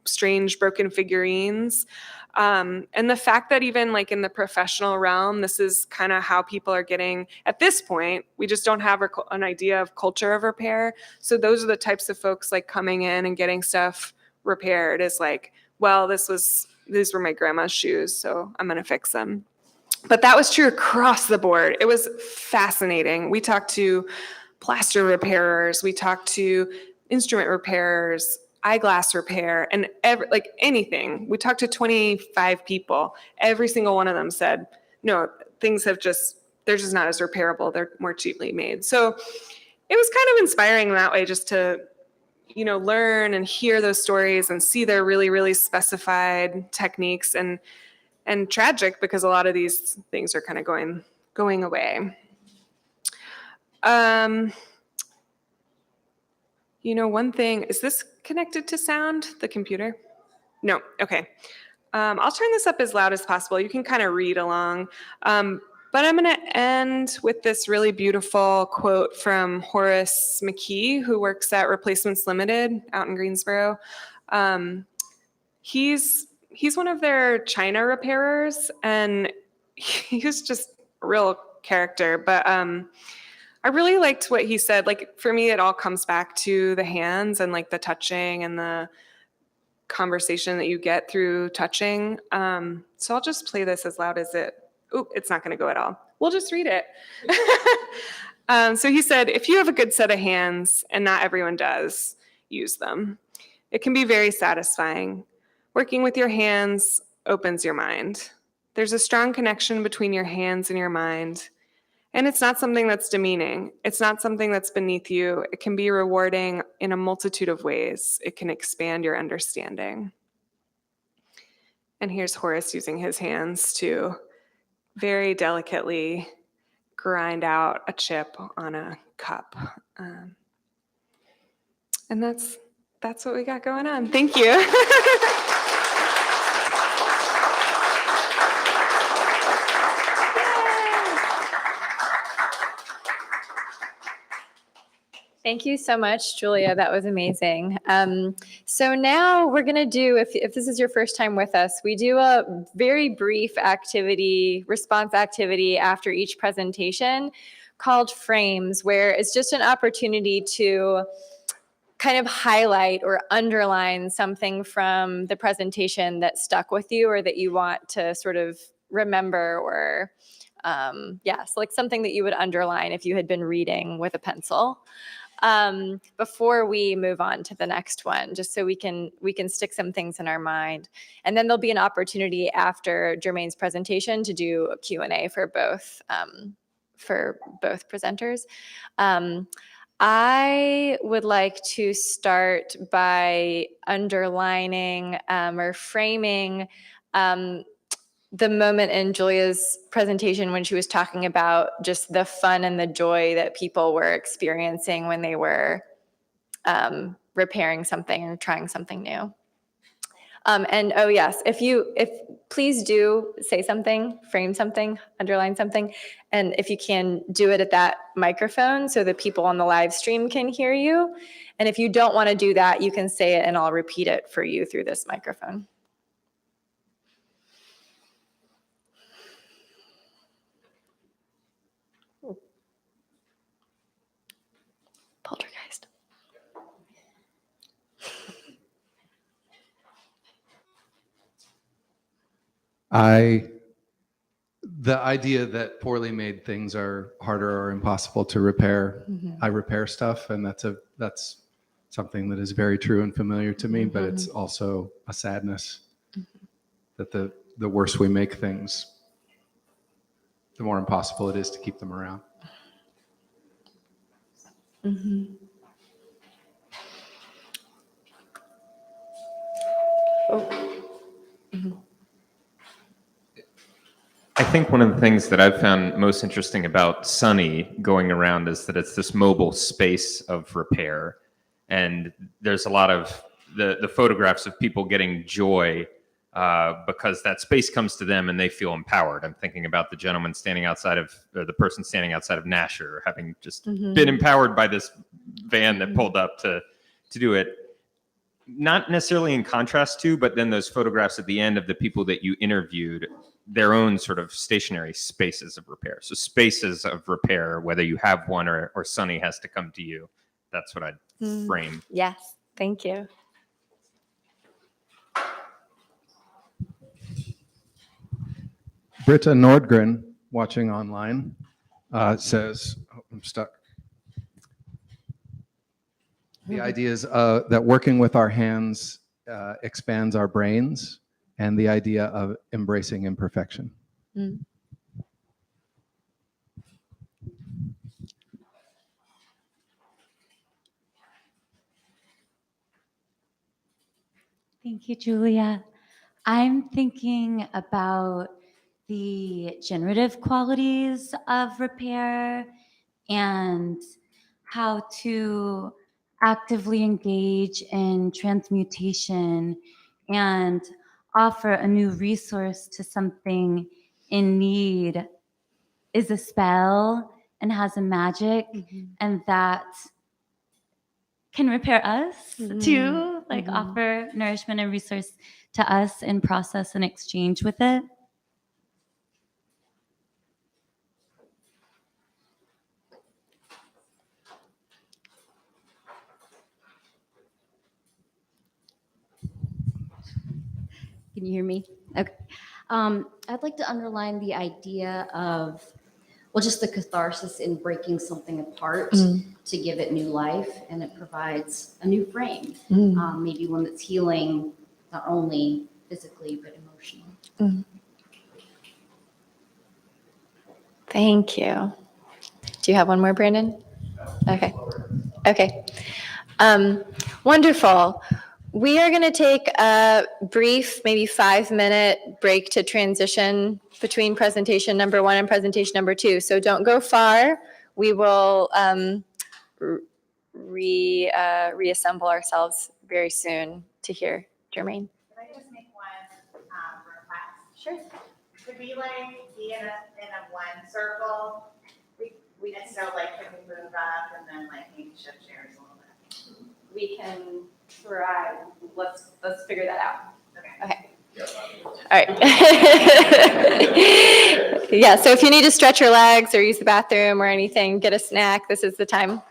strange broken figurines. And the fact that even like in the professional realm, this is kind of how people are getting, at this point, we just don't have an idea of culture of repair. So those are the types of folks like coming in and getting stuff repaired is like, well, these were my grandma's shoes, so I'm going to fix them. But that was true across the board. It was fascinating. We talked to plaster repairers, we talked to instrument repairers, eyeglass repair, and anything. We talked to 25 people. Every single one of them said, no, things they're just not as repairable. They're more cheaply made. So it was kind of inspiring in that way, just to, learn and hear those stories and see their really, really specified techniques, and tragic because a lot of these things are kind of going away. One thing, is this connected to sound, the computer? No, okay. I'll turn this up as loud as possible. You can kind of read along. But I'm going to end with this really beautiful quote from Horace McKee, who works at Replacements Limited out in Greensboro. He's one of their China repairers, and he was just a real character. But I really liked what he said. Like, for me, it all comes back to the hands and like the touching and the conversation that you get through touching. So I'll just play this as loud as it. Oop, it's not going to go at all. We'll just read it. So he said, if you have a good set of hands, and not everyone does, use them. It can be very satisfying. Working with your hands opens your mind. There's a strong connection between your hands and your mind. And it's not something that's demeaning. It's not something that's beneath you. It can be rewarding in a multitude of ways. It can expand your understanding. And here's Horace using his hands to very delicately grind out a chip on a cup. And that's what we got going on. Thank you. Thank you so much, Julia. That was amazing. So now we're going to do, if this is your first time with us, we do a very brief response activity after each presentation called Frames, where it's just an opportunity to kind of highlight or underline something from the presentation that stuck with you or that you want to sort of remember or so like something that you would underline if you had been reading with a pencil. Before we move on to the next one, just so we can stick some things in our mind. And then there'll be an opportunity after Germane's presentation to do a Q&A for both presenters. I would like to start by underlining or framing the moment in Julia's presentation when she was talking about just the fun and the joy that people were experiencing when they were repairing something or trying something new. And oh yes, if please do say something, frame something, underline something, and if you can do it at that microphone so that people on the live stream can hear you. And if you don't want to do that, you can say it and I'll repeat it for you through this microphone. Poltergeist. The idea that poorly made things are harder or impossible to repair. I repair stuff, and that's something that is very true and familiar to me, but it's also a sadness that the worse we make things, the more impossible it is to keep them around. I think one of the things that I've found most interesting about Sunny going around is that it's this mobile space of repair. And there's a lot of the photographs of people getting joy because that space comes to them and they feel empowered. I'm thinking about the gentleman standing outside of, or the person standing outside of Nasher, having just been empowered by this van that pulled up to do it. Not necessarily in contrast to, but then those photographs at the end of the people that you interviewed, their own sort of stationary spaces of repair. So spaces of repair, whether you have one or Sunny has to come to you. That's what I'd frame. Yes, thank you. Britta Nordgren, watching online, says, I'm stuck. The idea is that working with our hands expands our brains, and the idea of embracing imperfection. Thank you, Julia. I'm thinking about the generative qualities of repair and how to actively engage in transmutation and offer a new resource to something in need is a spell and has a magic, and that can repair us too, like offer nourishment and resource to us in process and exchange with it. Can you hear me? Okay. I'd like to underline the idea of, well, just the catharsis in breaking something apart to give it new life, and it provides a new frame, maybe one that's healing not only physically but emotionally. Thank you. Do you have one more, Brandon? Okay. Wonderful. We are going to take a brief, maybe 5-minute break to transition between presentation number 1 and presentation number 2. So don't go far. We will reassemble ourselves very soon to hear Germane. Can I just make one request? Sure. Could we be in a one circle? And so can we move up and then maybe shift chairs a little bit? We can try. Let's figure that out. Okay. All right. Yeah, so if you need to stretch your legs or use the bathroom or anything, get a snack, this is the time.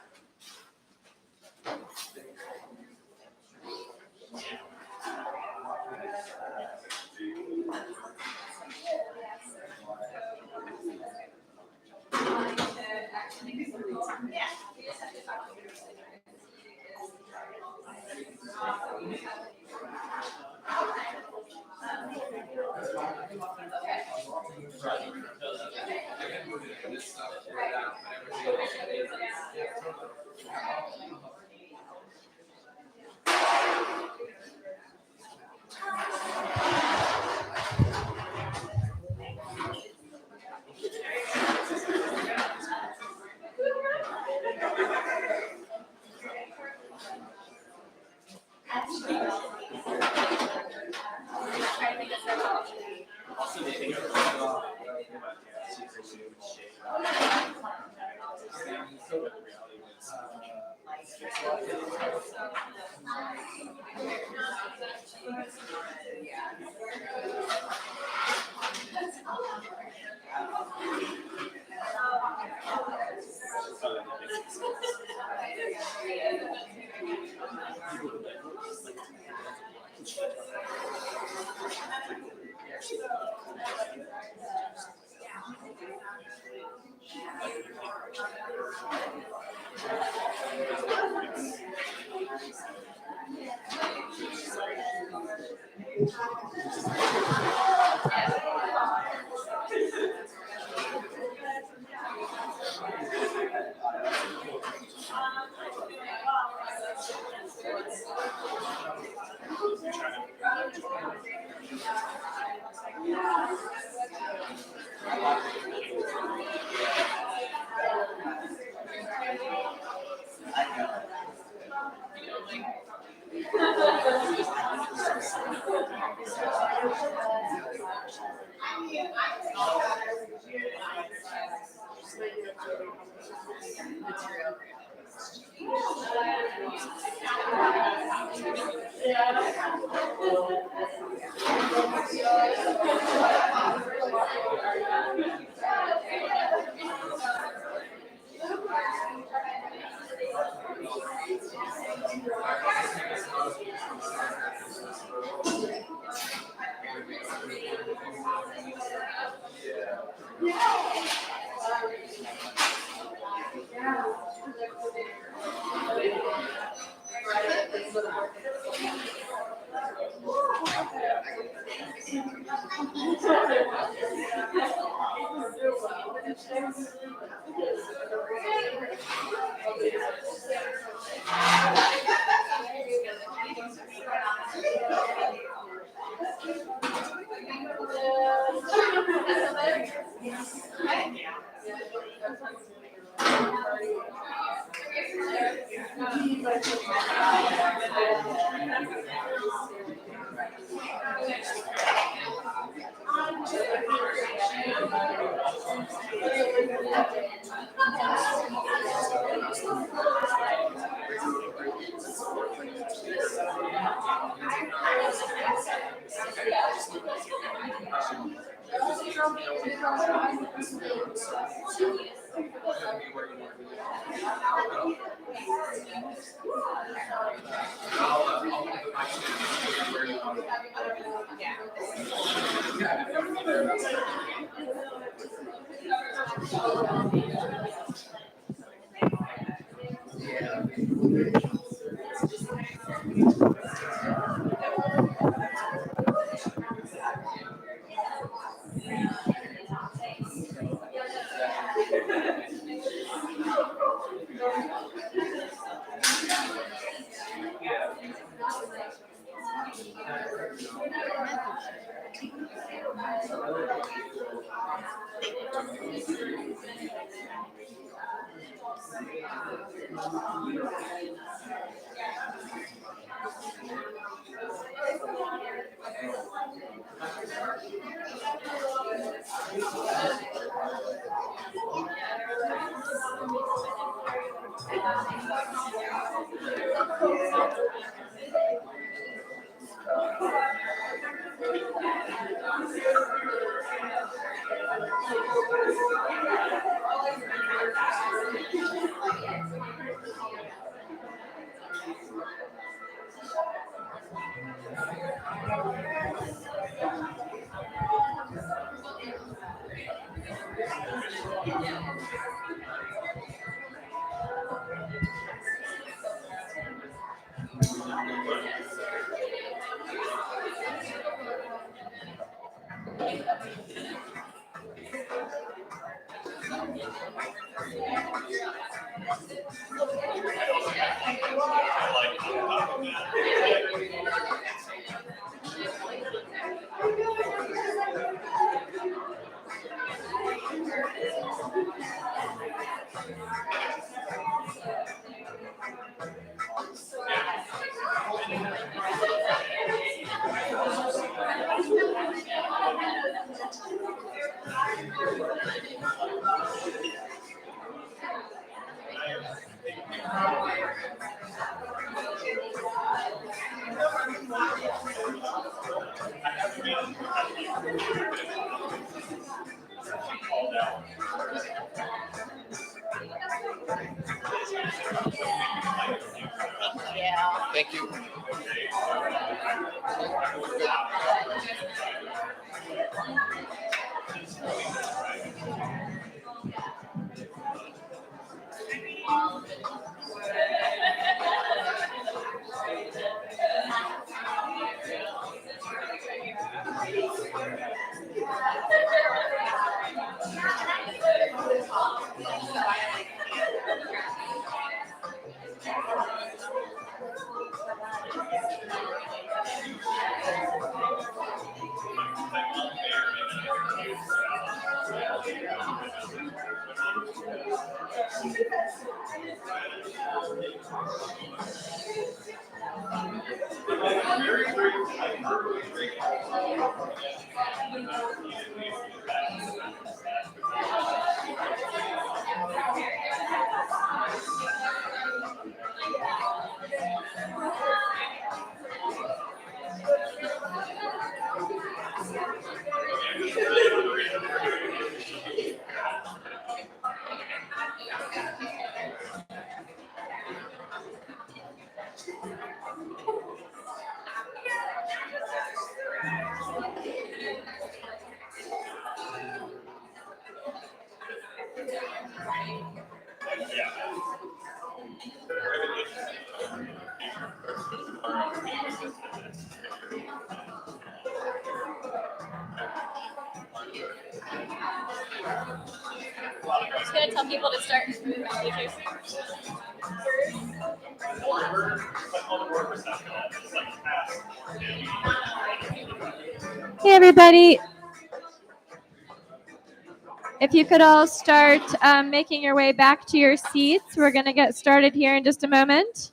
Thank you. Just gonna tell people to start. Hey, everybody. If you could all start making your way back to your seats, we're going to get started here in just a moment.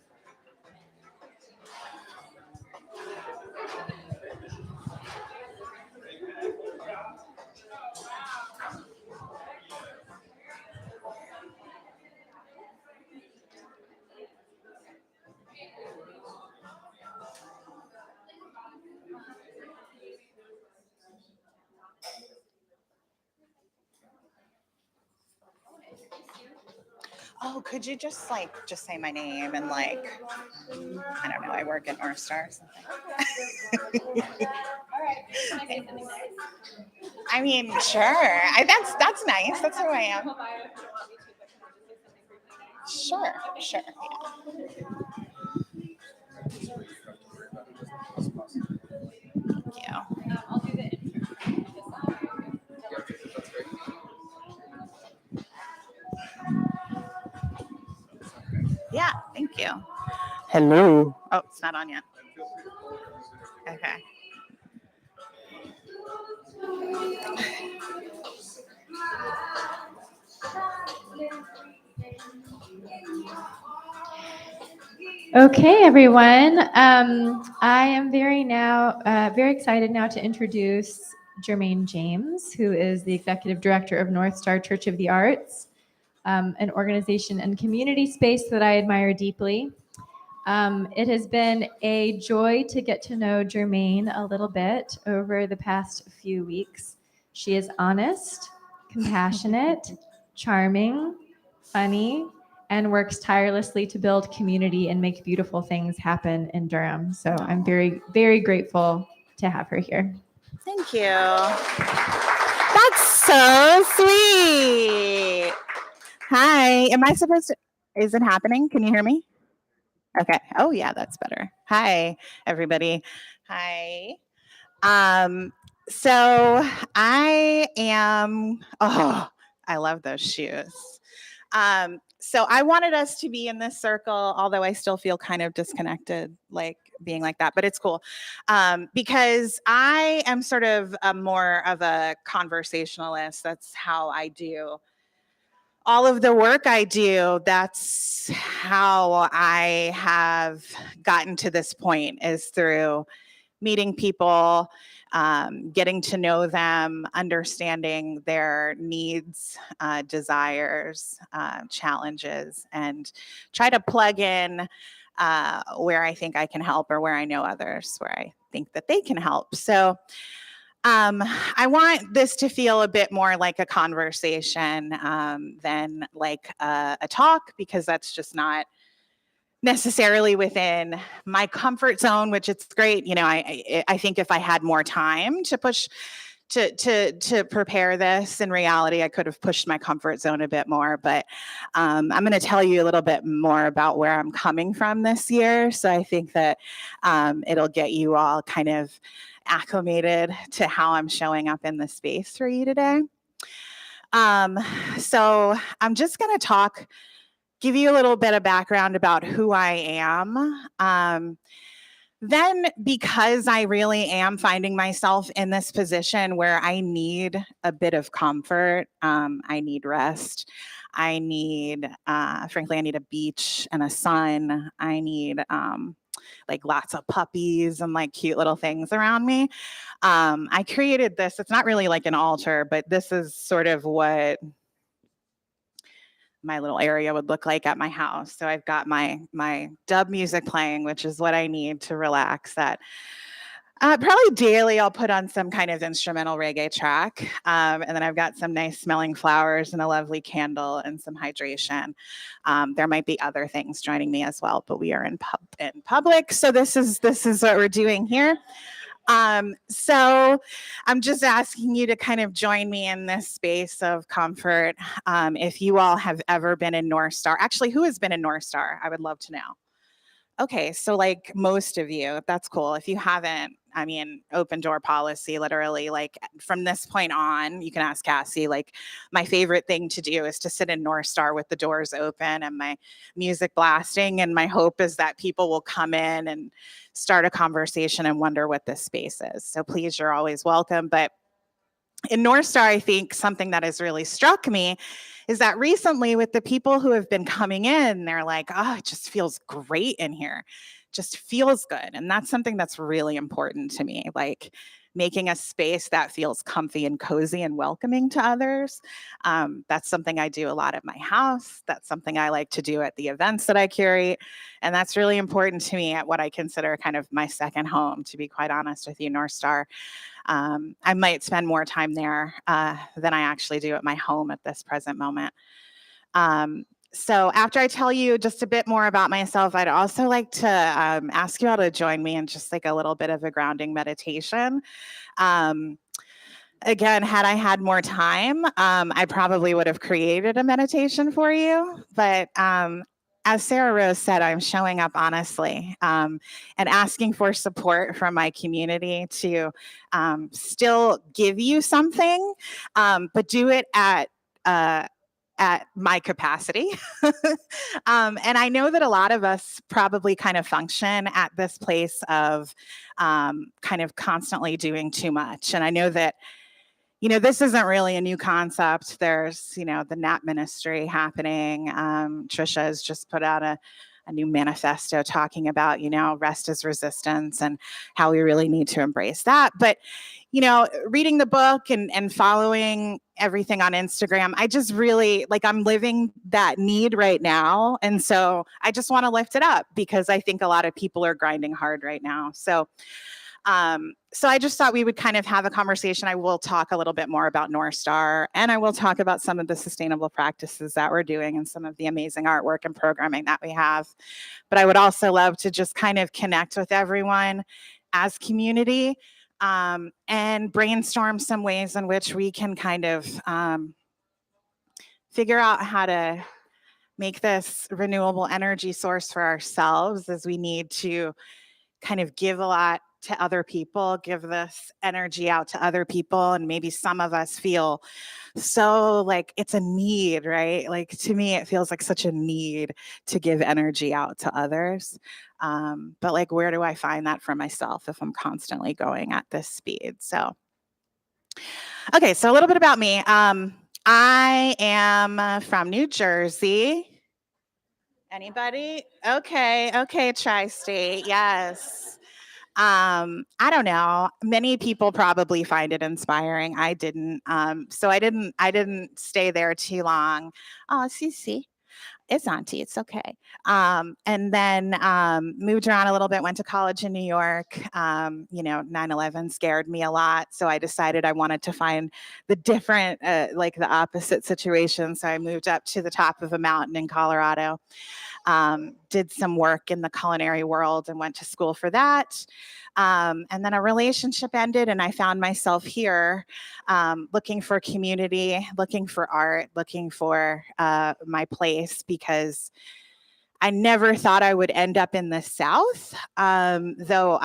Oh, could you just say my name and I don't know, I work at Northstar or something. I mean, sure. That's nice. That's who I am. Sure. Yeah. Thank you. I'll do the intro. Yeah, thank you. Hello. Oh, it's not on yet. Okay. Okay, everyone. I am very excited now to introduce Germane James, who is the executive director of Northstar Church of the Arts, an organization and community space that I admire deeply. It has been a joy to get to know Germane a little bit over the past few weeks. She is honest, compassionate, charming, funny, and works tirelessly to build community and make beautiful things happen in Durham. So I'm very, very grateful to have her here. Thank you. That's so sweet. Hi. Am I supposed to? Is it happening? Can you hear me? Okay. Oh, yeah, that's better. Hi, everybody. Hi. So I am. Oh, I love those shoes. So I wanted us to be in this circle, although I still feel kind of disconnected, being like that, but it's cool. Because I am sort of more of a conversationalist. That's how I do all of the work I do. That's how I have gotten to this point, is through meeting people, getting to know them, understanding their needs, desires, challenges, and try to plug in where I think I can help, or where I know others, where I think that they can help. So I want this to feel a bit more like a conversation than like a talk, because that's just not necessarily within my comfort zone, which it's great. You know, I think if I had more time to push to prepare this, in reality, I could have pushed my comfort zone a bit more. But I'm going to tell you a little bit more about where I'm coming from this year. So I think that it'll get you all kind of acclimated to how I'm showing up in the space for you today. So I'm just going to give you a little bit of background about who I am. Then, because I really am finding myself in this position where I need a bit of comfort, I need rest, I need, frankly, I need a beach and a sun, I need like lots of puppies and like cute little things around me. I created this. It's not really like an altar, but this is sort of what my little area would look like at my house. So I've got my dub music playing, which is what I need to relax. That probably daily I'll put on some kind of instrumental reggae track. And then I've got some nice smelling flowers and a lovely candle and some hydration. There might be other things joining me as well, but we are in public. So this is what we're doing here. So I'm just asking you to kind of join me in this space of comfort. If you all have ever been in Northstar, actually, who has been in Northstar? I would love to know. Okay, so like most of you, that's cool. If you haven't, I mean, open door policy, literally, like from this point on, you can ask Cassie, like my favorite thing to do is to sit in Northstar with the doors open and my music blasting. And my hope is that people will come in and start a conversation and wonder what this space is. So please, you're always welcome. But in Northstar, I think something that has really struck me is that recently with the people who have been coming in, they're like, oh, it just feels great in here. Just feels good. And that's something that's really important to me, like making a space that feels comfy and cozy and welcoming to others. That's something I do a lot at my house. That's something I like to do at the events that I curate. And that's really important to me at what I consider kind of my second home, to be quite honest with you, Northstar. I might spend more time there than I actually do at my home at this present moment. So after I tell you just a bit more about myself, I'd also like to ask you all to join me in just like a little bit of a grounding meditation. Again, had I had more time, I probably would have created a meditation for you. But as Sarah Rose said, I'm showing up honestly and asking for support from my community to still give you something, but do it at my capacity. And I know that a lot of us probably kind of function at this place of kind of constantly doing too much. And I know that, you know, this isn't really a new concept. There's, you know, the NAP ministry happening. Trisha has just put out a new manifesto talking about, you know, rest is resistance and how we really need to embrace that. But, you know, reading the book and following everything on Instagram, I just really, like, I'm living that need right now. And so I just want to lift it up because I think a lot of people are grinding hard right now. So I just thought we would kind of have a conversation. I will talk a little bit more about Northstar, and I will talk about some of the sustainable practices that we're doing and some of the amazing artwork and programming that we have. But I would also love to just kind of connect with everyone as community and brainstorm some ways in which we can kind of figure out how to make this renewable energy source for ourselves, as we need to kind of give a lot to other people, give this energy out to other people. And maybe some of us feel so like it's a need, right? Like to me, it feels like such a need to give energy out to others. But like, where do I find that for myself if I'm constantly going at this speed? So, okay, so a little bit about me. I am from New Jersey. Anybody? Okay, tri-state, yes. I don't know. Many people probably find it inspiring. I didn't. So I didn't stay there too long. Oh, Cece. It's auntie. It's okay. And then moved around a little bit, went to college in New York. 9/11 scared me a lot. So I decided I wanted to find the different, like the opposite situation. So I moved up to the top of a mountain in Colorado, did some work in the culinary world and went to school for that. And then a relationship ended and I found myself here looking for community, looking for art, looking for my place, because I never thought I would end up in the South, though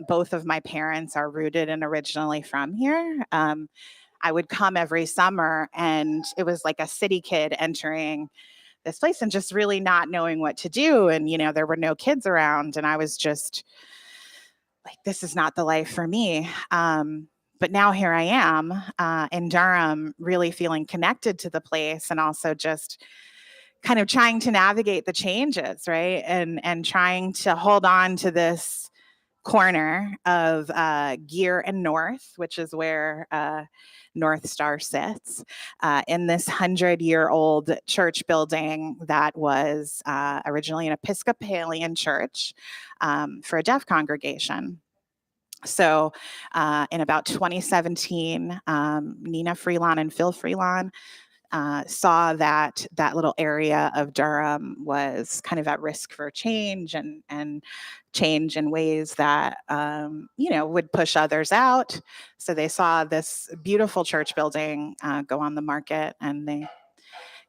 both of my parents are rooted and originally from here. I would come every summer and it was like a city kid entering this place and just really not knowing what to do. And, there were no kids around and I was just like, this is not the life for me. But now here I am in Durham, really feeling connected to the place and also just kind of trying to navigate the changes, right? And trying to hold on to this corner of Gear and North, which is where Northstar sits, in this 100-year-old church building that was originally an Episcopalian church for a deaf congregation. So in about 2017, Nina Freelon and Phil Freelon saw that little area of Durham was kind of at risk for change and change in ways that, would push others out. So they saw this beautiful church building go on the market and they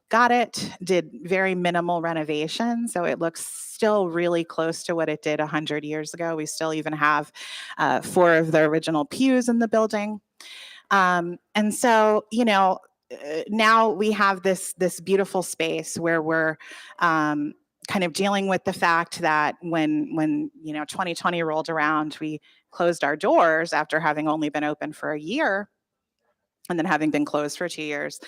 got it, did very minimal renovation. So it looks still really close to what it did 100 years ago. We still even have 4 of the original pews in the building. And so, now we have this beautiful space where we're kind of dealing with the fact that when 2020 rolled around, we closed our doors after having only been open for a year and then having been closed for 2 years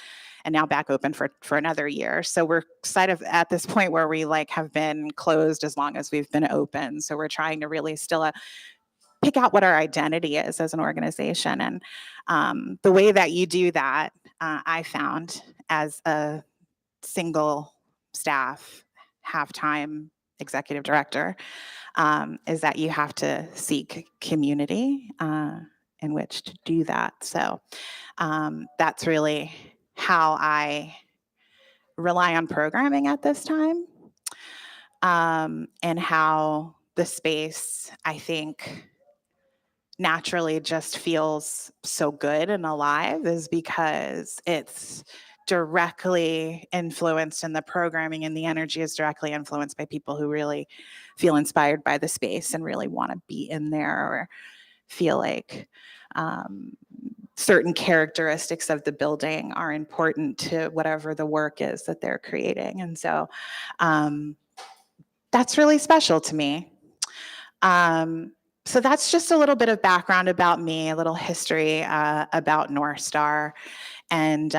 and now back open for another year. So we're kind of at this point where we have been closed as long as we've been open. So we're trying to really still pick out what our identity is as an organization. And the way that you do that, I found as a single staff, half-time executive director, is that you have to seek community in which to do that. So that's really how I rely on programming at this time, and how the space, I think, naturally just feels so good and alive is because it's directly influenced, and the programming and the energy is directly influenced by people who really feel inspired by the space and really want to be in there, or feel like certain characteristics of the building are important to whatever the work is that they're creating. And so that's really special to me. So that's just a little bit of background about me, a little history about Northstar. And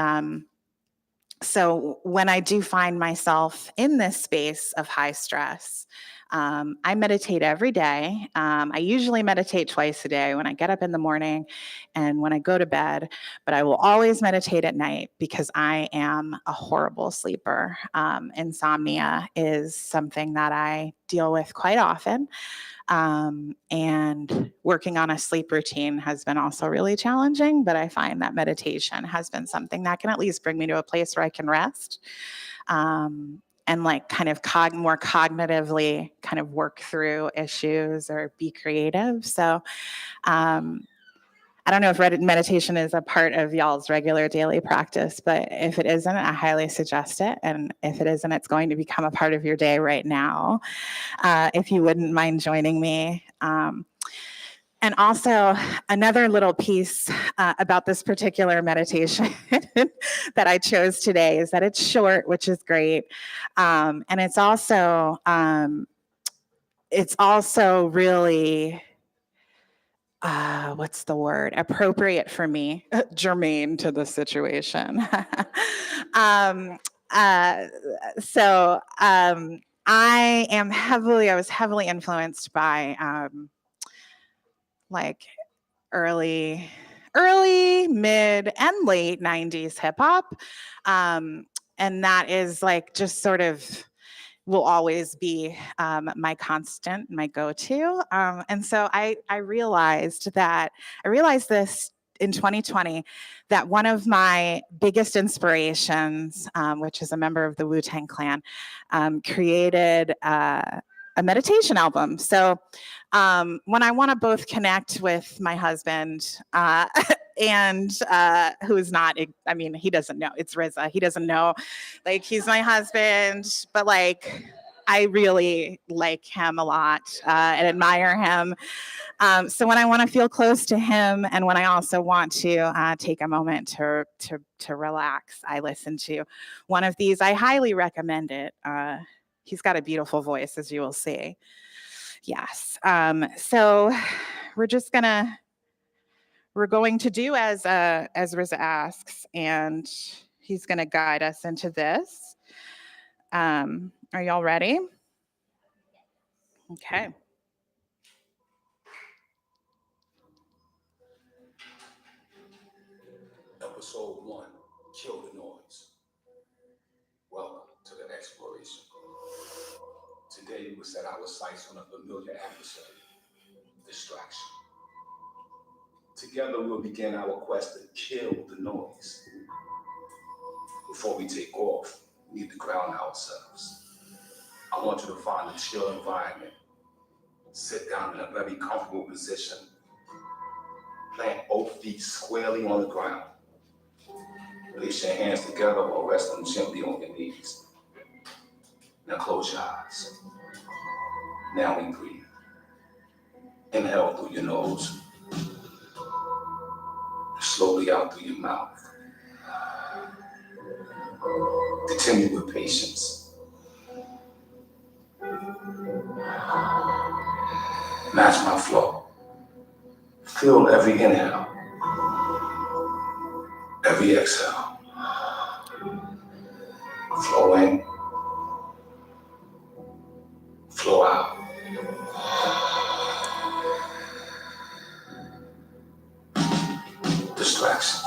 so when I do find myself in this space of high stress, I meditate every day. I usually meditate twice a day, when I get up in the morning and when I go to bed, but I will always meditate at night because I am a horrible sleeper. Insomnia is something that I deal with quite often. And working on a sleep routine has been also really challenging, but I find that meditation has been something that can at least bring me to a place where I can rest, and kind of more cognitively kind of work through issues or be creative. So I don't know if meditation is a part of y'all's regular daily practice, but if it isn't, I highly suggest it. And if it isn't, it's going to become a part of your day right now, if you wouldn't mind joining me. And also, another little piece about this particular meditation that I chose today is that it's short, which is great. And it's also really, what's the word? Appropriate for me, germane to the situation. I was heavily influenced by early, mid, and late 90s hip hop. And that is just sort of will always be my constant, my go-to. And so I realized this in 2020, that one of my biggest inspirations, which is a member of the Wu-Tang Clan, created a meditation album. So when I want to both connect with my husband and who is not, I mean, he doesn't know, it's Rizza. He doesn't know, like, he's my husband, but like, I really like him a lot and admire him. So when I want to feel close to him, and when I also want to take a moment to relax, I listen to one of these. I highly recommend it. He's got a beautiful voice, as you will see. Yes. So we're going to do as Rizza asks, and he's going to guide us into this. Are y'all ready? Okay. Episode 1, Kill the Noise. Welcome to the exploration. Today we set our sights on a familiar adversary, distraction. Together we'll begin our quest to kill the noise. Before we take off, we need to ground ourselves. I want you to find a chill environment. Sit down in a very comfortable position. Plant both feet squarely on the ground. Place your hands together or rest them gently on your knees. Now close your eyes. Now we breathe. Inhale through your nose. Slowly out through your mouth. Continue with patience. Match my flow. Feel every inhale. Every exhale. Flow in. Flow out. Distraction.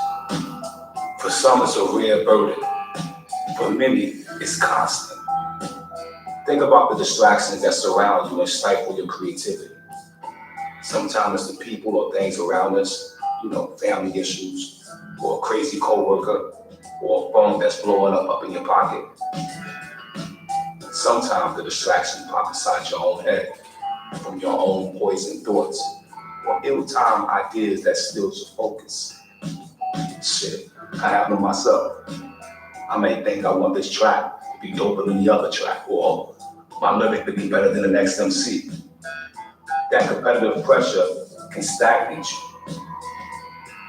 For some, it's a rare burden. For many, it's constant. Think about the distractions that surround you and stifle your creativity. Sometimes it's the people or things around us, family issues, or a crazy coworker, or a phone that's blowing up in your pocket. Sometimes the distraction pops inside your own head, from your own poison thoughts, or ill-timed ideas that steals your focus. Shit, I have them myself. I may think I want this track to be doper than the other track, or my lyric to be better than the next MC. That competitive pressure can stagnate you.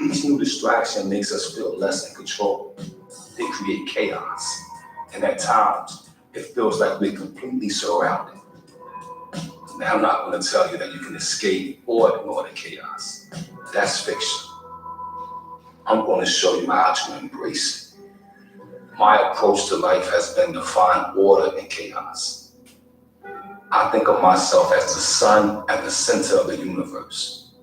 Each new distraction makes us feel less in control. They create chaos, and at times, it feels like we're completely surrounded. Now, I'm not going to tell you that you can escape or ignore the chaos. That's fiction. I'm going to show you how to embrace it. My approach to life has been to find order in chaos. I think of myself as the sun at the center of the universe.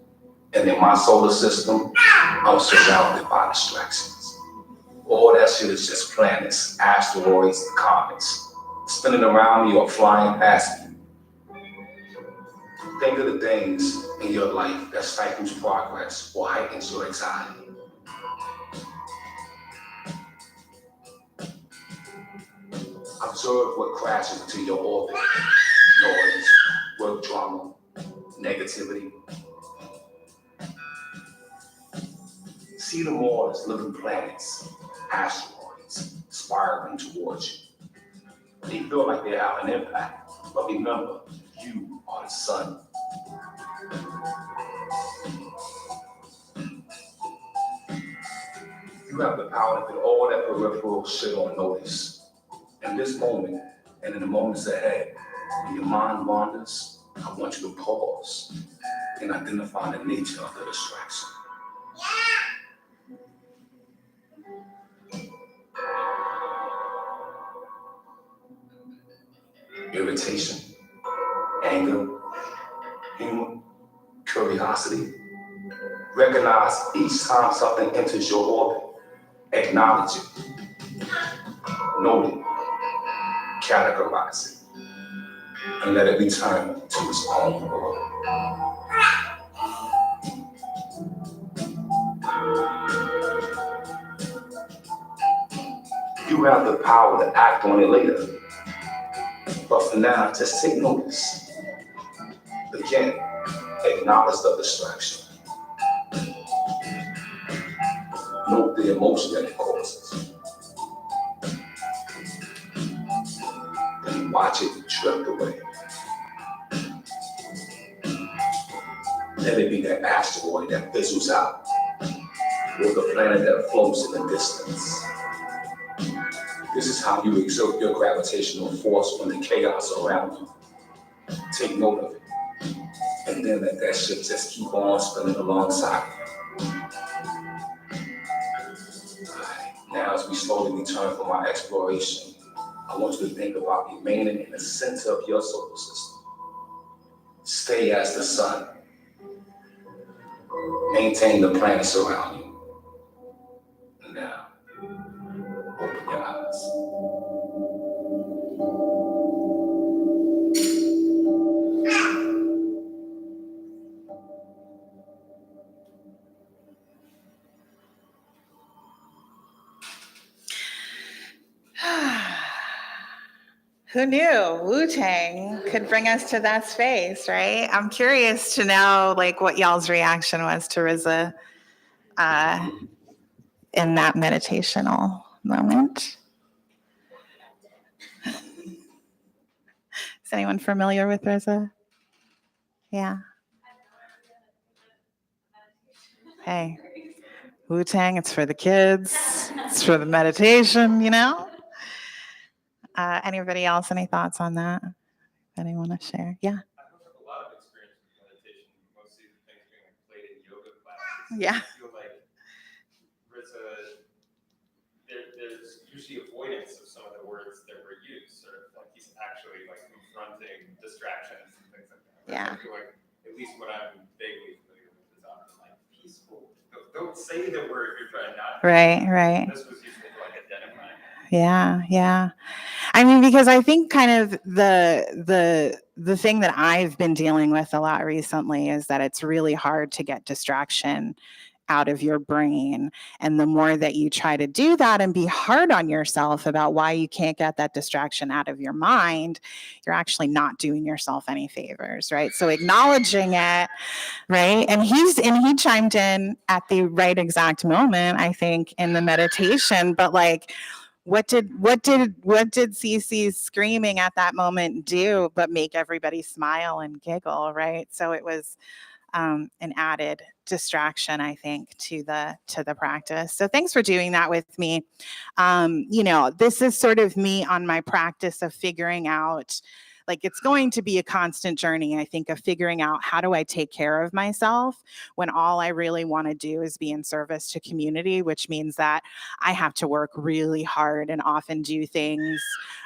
And in my solar system, I'm surrounded by distractions. All that shit is just planets, asteroids, comets, spinning around me or flying past me. Think of the things in your life that stifles progress or heightens your anxiety. Observe what crashes into your orbit. Noise, work drama, negativity. See them all as living planets, asteroids, spiraling towards you. They feel like they have an impact, but remember, you are the sun. You have the power to put all that peripheral shit on notice. In this moment, and in the moments ahead, when your mind wanders, I want you to pause and identify the nature of the distraction. Irritation, anger, humor, curiosity. Recognize each time something enters your orbit. Acknowledge it. Note it. Categorize it. and let it return to its own world. You have the power to act on it later. But for now, just take notice. Again, acknowledge the distraction. Note the emotion that it causes. And watch it drift away. Let it be that asteroid that fizzles out, or the planet that floats in the distance. This is how you exert your gravitational force on the chaos around you. Take note of it. And then let that ship just keep on spinning alongside you. Alright, now as we slowly return from our exploration, I want you to think about remaining in the center of your solar system. Stay as the sun. Maintain the planets around you. And now, open your eyes. Who knew Wu-Tang could bring us to that space, right? I'm curious to know like what y'all's reaction was to RZA in that meditational moment. Is anyone familiar with RZA? Yeah. Hey, Wu-Tang, it's for the kids. It's for the meditation, you know? Anybody else, any thoughts on that? Anyone want to share? Yeah. I don't have a lot of experience with meditation, mostly the things being like played in yoga classes. Yeah. I feel like there's usually avoidance of some of the words that were used, sort of like he's actually like confronting distractions and things like that. Yeah. I feel like at least what I'm vaguely familiar with is often like peaceful. Don't say the word you're trying not to. Right. This was useful for like identifying. Yeah. I mean, because I think kind of the thing that I've been dealing with a lot recently is that it's really hard to get distraction out of your brain. And the more that you try to do that and be hard on yourself about why you can't get that distraction out of your mind, you're actually not doing yourself any favors, right? So acknowledging it, right? And he chimed in at the right exact moment, I think, in the meditation, but like, what did Cece's screaming at that moment do but make everybody smile and giggle, right? So it was an added distraction, I think, to the practice. So thanks for doing that with me. This is sort of me on my practice of figuring out, like it's going to be a constant journey, I think, of figuring out how do I take care of myself when all I really want to do is be in service to community, which means that I have to work really hard and often do things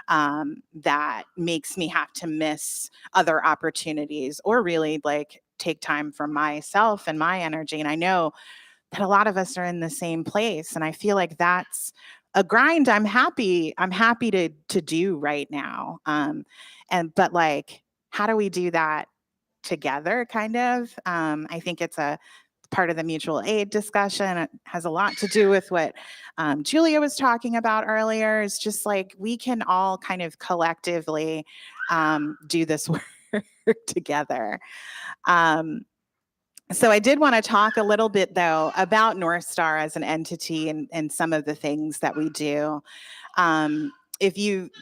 that makes me have to miss other opportunities or really like take time for myself and my energy. And I know that a lot of us are in the same place. And I feel like that's a grind I'm happy to do right now. But like, how do we do that together, kind of? I think it's a part of the mutual aid discussion. It has a lot to do with what Julia was talking about earlier. It's just like we can all kind of collectively do this work together. So I did want to talk a little bit, though, about Northstar as an entity and some of the things that we do.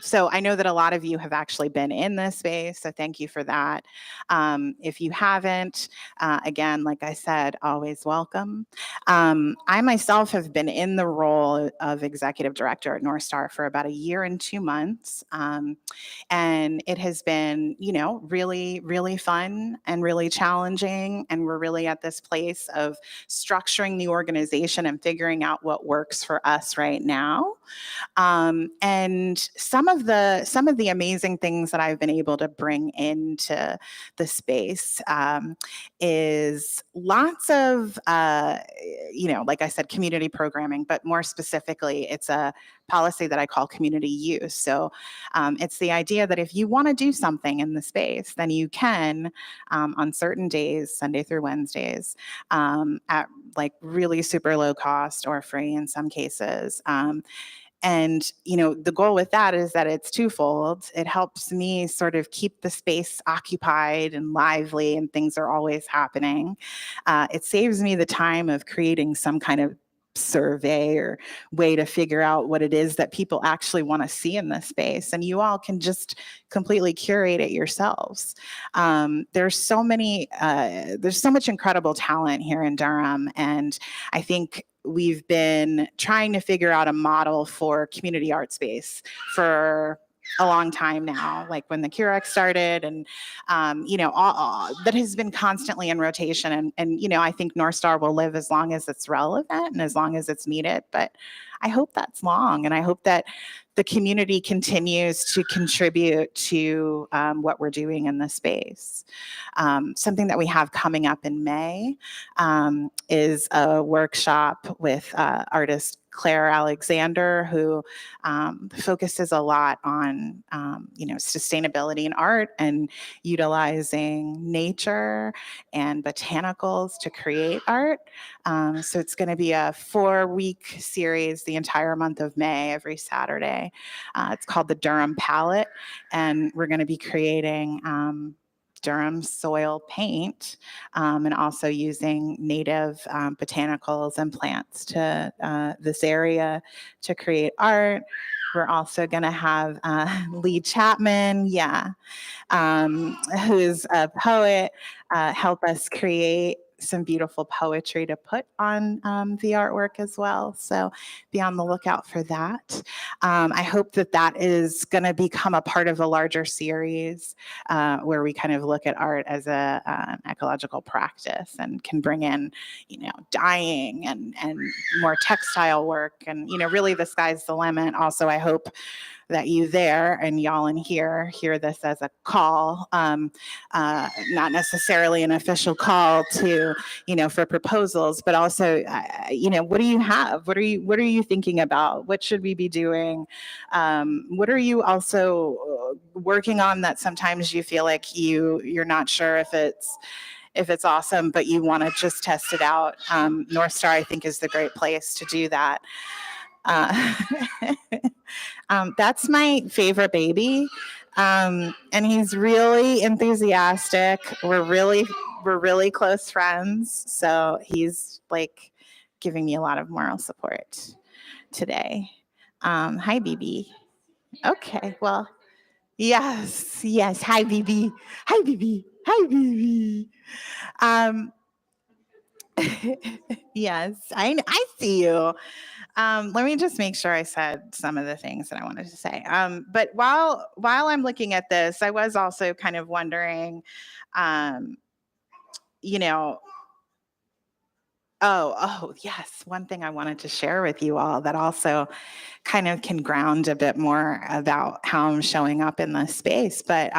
So I know that a lot of you have actually been in this space, so thank you for that. If you haven't, again, like I said, always welcome. I myself have been in the role of executive director at Northstar for about 1 year and 2 months. And it has been, really, really fun and really challenging. And we're really at this place of structuring the organization and figuring out what works for us right now. And And some of the amazing things that I've been able to bring into the space is lots of, like I said, community programming, but more specifically, it's a policy that I call community use. So it's the idea that if you want to do something in the space, then you can on certain days, Sunday through Wednesdays, at like really super low cost or free in some cases. And, the goal with that is that it's twofold. It helps me sort of keep the space occupied and lively and things are always happening. It saves me the time of creating some kind of survey or way to figure out what it is that people actually want to see in this space. And you all can just completely curate it yourselves. There's so much incredible talent here in Durham. And I think we've been trying to figure out a model for community art space for a long time now, like when the CUREX started, and all that has been constantly in rotation. And I think Northstar will live as long as it's relevant and as long as it's needed. But I hope that's long, and I hope that the community continues to contribute to what we're doing in the space. Something that we have coming up in May is a workshop with artist Claire Alexander, who focuses a lot on, sustainability in art and utilizing nature and botanicals to create art. So it's going to be a 4-week series the entire month of May, every Saturday. It's called the Durham Palette, and we're going to be creating Durham soil paint, and also using native botanicals and plants to this area to create art. We're also going to have Lee Chapman, who's a poet, help us create some beautiful poetry to put on the artwork as well. So be on the lookout for that. I hope that is going to become a part of a larger series where we kind of look at art as an ecological practice and can bring in, dyeing and more textile work. And, really the sky's the limit. Also, I hope that you there and y'all in here hear this as a call, not necessarily an official call to, for proposals, but also, what do you have? What are you thinking about? What should we be doing? What are you also working on that sometimes you feel like you're not sure if it's awesome, but you want to just test it out? Northstar, I think, is the great place to do that. That's my favorite baby. And he's really enthusiastic. We're really close friends. So he's like giving me a lot of moral support today. Hi, BB. Okay, well, yes. Hi, BB. Hi, BB. Hi, BB. Yes, I see you. Let me just make sure I said some of the things that I wanted to say. But while I'm looking at this, I was also kind of wondering, oh, yes. One thing I wanted to share with you all that also kind of can ground a bit more about how I'm showing up in this space. But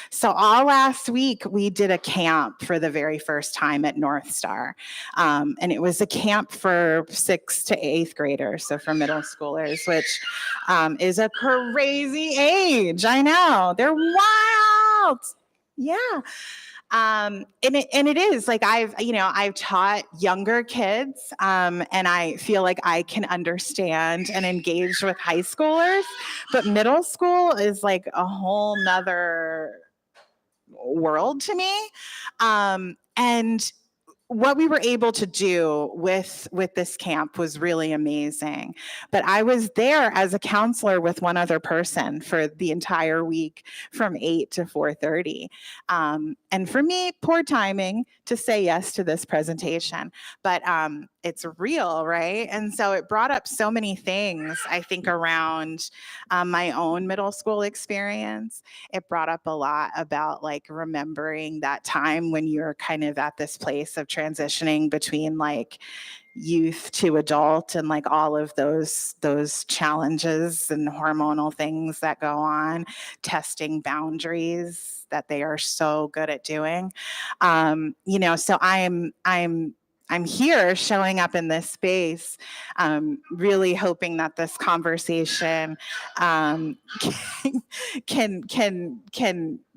so all last week, we did a camp for the very first time at Northstar. And it was a camp for 6th to 8th graders, so for middle schoolers, which is a crazy age. I know. They're wild. Yeah. And it is like I've taught younger kids, and I feel like I can understand and engage with high schoolers, but middle school is like a whole nother world to me. And what we were able to do with this camp was really amazing. But I was there as a counselor with one other person for the entire week from 8 to 4:30. And for me, poor timing to say yes to this presentation, but it's real, right? And so it brought up so many things, I think, around my own middle school experience. It brought up a lot about like remembering that time when you're kind of at this place of transitioning between like, youth to adult and like all of those challenges and hormonal things that go on, testing boundaries that they are so good at doing. So I'm here showing up in this space, really hoping that this conversation can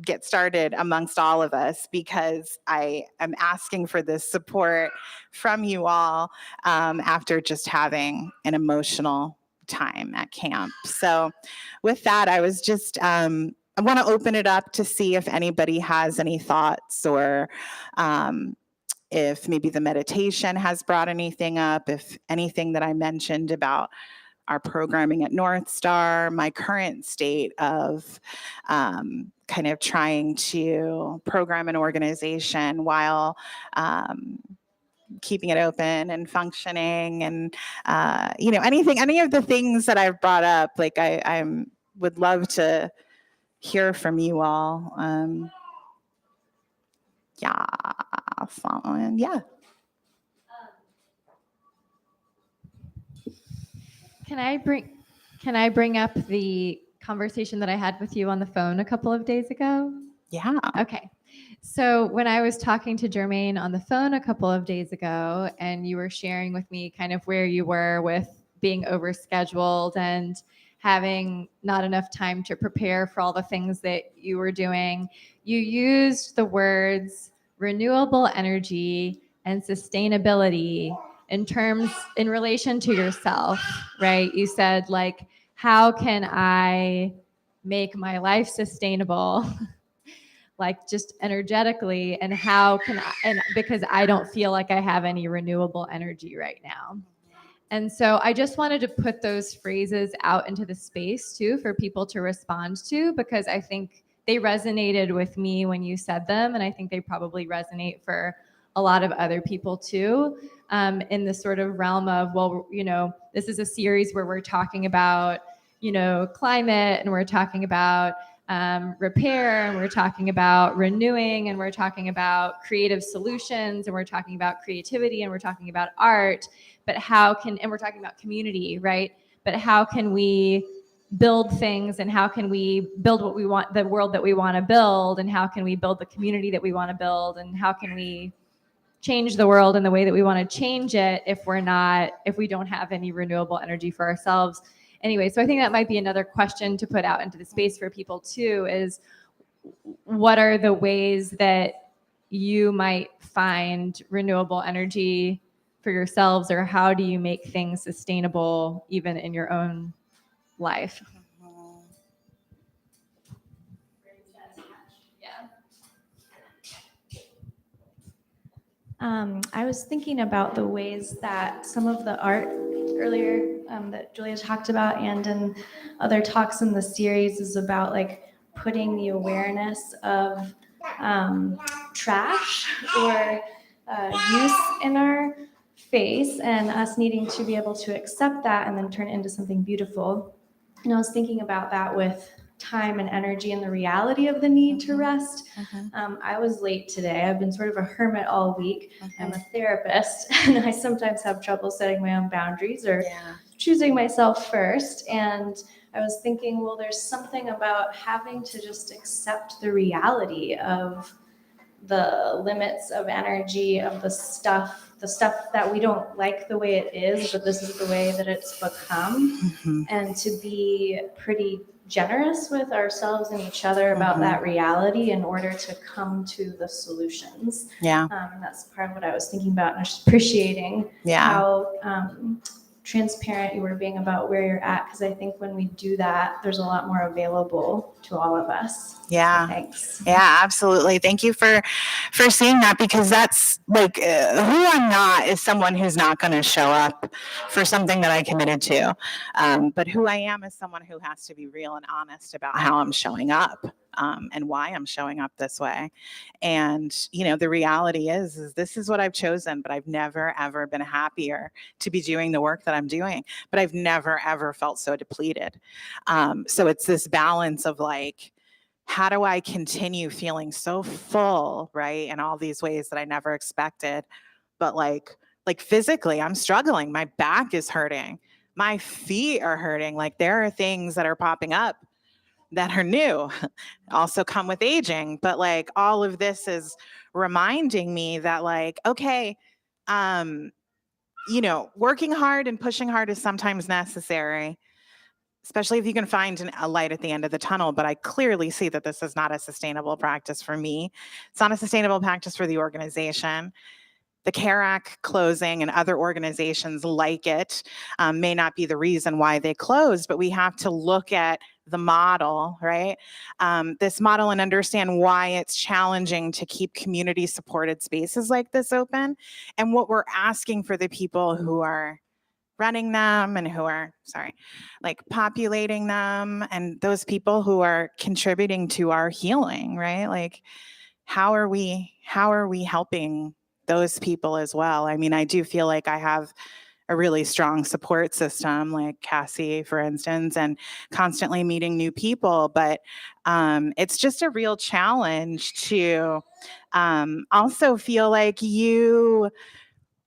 get started amongst all of us, because I am asking for this support from you all after just having an emotional time at camp. So with that, I was just I want to open it up to see if anybody has any thoughts, or if maybe the meditation has brought anything up, if anything that I mentioned about our programming at Northstar, my current state of kind of trying to program an organization while keeping it open and functioning, and any of the things that I've brought up, like I would love to hear from you all. Yeah. Can I bring up the conversation that I had with you on the phone a couple of days ago? Yeah. Okay. So when I was talking to Germane on the phone a couple of days ago, and you were sharing with me kind of where you were with being overscheduled and having not enough time to prepare for all the things that you were doing, you used the words renewable energy and sustainability in relation to yourself, right? You said, like, how can I make my life sustainable? Like, just energetically, and how can I, and because I don't feel like I have any renewable energy right now. And so I just wanted to put those phrases out into the space too for people to respond to, because I think they resonated with me when you said them, and I think they probably resonate for a lot of other people too, in the sort of realm of, well, this is a series where we're talking about, climate, and we're talking about repair, and we're talking about renewing, and we're talking about creative solutions, and we're talking about creativity, and we're talking about art, and we're talking about community, right? But how can we build things, and how can we build what we want, the world that we want to build, and how can we build the community that we want to build, and how can we change the world in the way that we want to change it if we don't have any renewable energy for ourselves. Anyway, so I think that might be another question to put out into the space for people too, is what are the ways that you might find renewable energy for yourselves, or how do you make things sustainable even in your own life? I was thinking about the ways that some of the art earlier that Julia talked about, and in other talks in the series, is about like putting the awareness of trash or use in our face, and us needing to be able to accept that and then turn it into something beautiful. And I was thinking about that with time and energy and the reality of the need to rest. I was late today. I've been sort of a hermit all week. I'm a therapist, and I sometimes have trouble setting my own boundaries or choosing myself first. And I was thinking, well, there's something about having to just accept the reality of the limits of energy, of the stuff that we don't like the way it is, but this is the way that it's become. And to be pretty generous with ourselves and each other about that reality in order to come to the solutions. And that's part of what I was thinking about, and just appreciating how transparent you were being about where you're at, because I think when we do that, there's a lot more available to all of us. Yeah. So thanks. Yeah, absolutely. Thank you for seeing that, because that's like who I'm not is someone who's not going to show up for something that I committed to. But who I am is someone who has to be real and honest about how I'm showing up. And why I'm showing up this way. And, the reality is this is what I've chosen, but I've never, ever been happier to be doing the work that I'm doing, but I've never, ever felt so depleted. So it's this balance of like, how do I continue feeling so full, right? In all these ways that I never expected, but like like physically, I'm struggling. My back is hurting. My feet are hurting. Like there are things that are popping up that are new, also come with aging. But like all of this is reminding me that like, okay, working hard and pushing hard is sometimes necessary, especially if you can find a light at the end of the tunnel. But I clearly see that this is not a sustainable practice for me. It's not a sustainable practice for the organization. The CARE Act closing and other organizations like it may not be the reason why they closed, but we have to look at the model, right? This model and understand why it's challenging to keep community supported spaces like this open, and what we're asking for the people who are running them and who are, populating them, and those people who are contributing to our healing, right? Like, how are we helping those people as well? I mean, I do feel like I have a really strong support system, like Cassie, for instance, and constantly meeting new people. But it's just a real challenge to also feel like you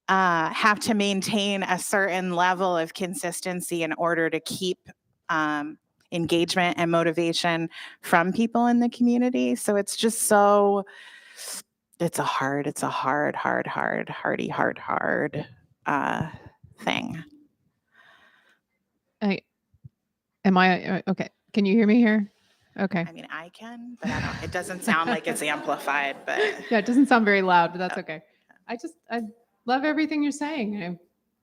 have to maintain a certain level of consistency in order to keep engagement and motivation from people in the community. So it's just so, it's a hard thing. Am I okay? Can you hear me here? Okay. I mean, I can, but it doesn't sound like it's amplified, but Yeah, it doesn't sound very loud, but that's okay. I love everything you're saying.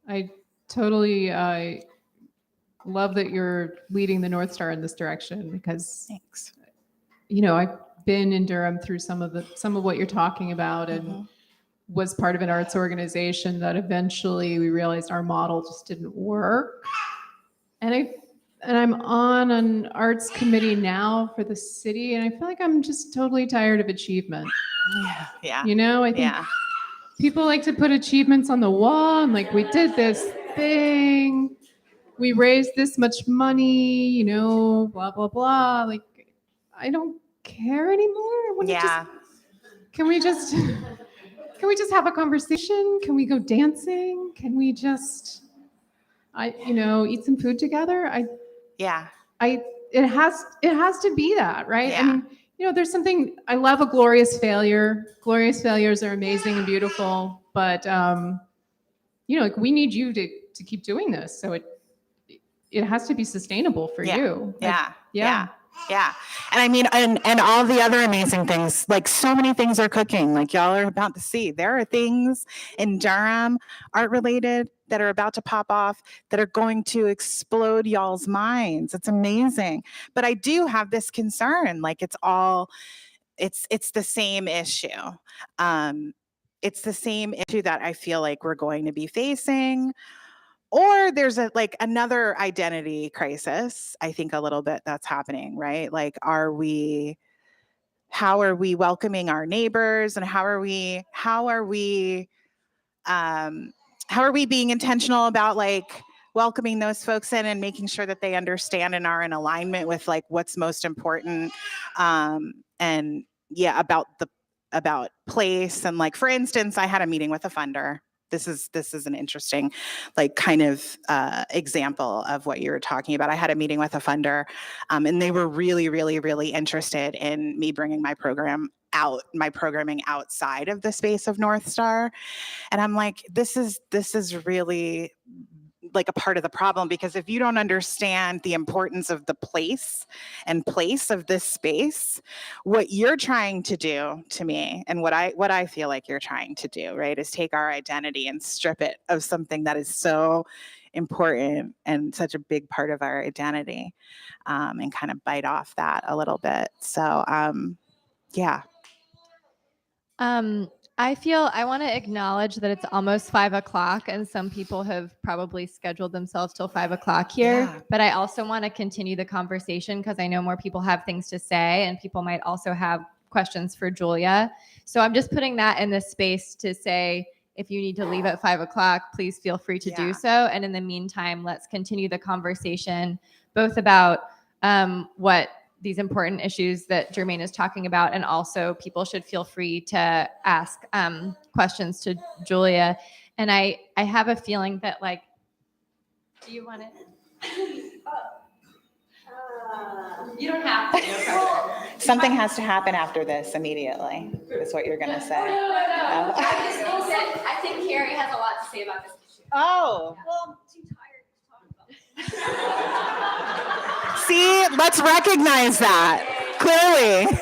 I totally love that you're leading the Northstar in this direction, because thanks. I've been in Durham through some of what you're talking about, and was part of an arts organization that eventually we realized our model just didn't work. And I'm on an arts committee now for the city, and I feel like I'm just totally tired of achievement. Yeah. I think people like to put achievements on the wall, and like, we did this thing, we raised this much money, blah, blah, blah. Like, I don't care anymore. Can we just have a conversation? Can we go dancing? Can we just, eat some food together? It has to be that, right? Yeah. I mean, there's something, I love a glorious failure. Glorious failures are amazing and beautiful, but like, we need you to keep doing this. So it has to be sustainable for you. Yeah. And I mean, and all the other amazing things, like so many things are cooking, like y'all are about to see. There are things in Durham, art related, that are about to pop off, that are going to explode y'all's minds. It's amazing. But I do have this concern, like it's the same issue. It's the same issue that I feel like we're going to be facing. Or there's another identity crisis, I think, a little bit that's happening, right? Like, how are we welcoming our neighbors, and how are we being intentional about like welcoming those folks in and making sure that they understand and are in alignment with like what's most important, about place. And like, for instance, I had a meeting with a funder. This is an interesting, like, kind of example of what you're talking about. I had a meeting with a funder, and they were really, really, really interested in me bringing my programming outside of the space of Northstar. And I'm like, this is really like a part of the problem, because if you don't understand the importance of the place of this space, what you're trying to do to me, and what I feel like you're trying to do, right, is take our identity and strip it of something that is so important and such a big part of our identity, and kind of bite off that a little bit. So yeah. I want to acknowledge that it's almost 5:00, and some people have probably scheduled themselves till 5:00 here. Yeah. But I also want to continue the conversation, because I know more people have things to say, and people might also have questions for Julia. So I'm just putting that in this space to say, if you need to leave at 5:00, please feel free to do so. And in the meantime, let's continue the conversation, both about what these important issues that Germane is talking about, and also people should feel free to ask questions to Julia. And I have a feeling that like, do you want it? You don't have to. No pressure. Something has to happen after this immediately, is what you're gonna say. No. I think Carrie has a lot to say about this issue. Oh. Well, I'm too tired to talk about it. See, let's recognize that, clearly.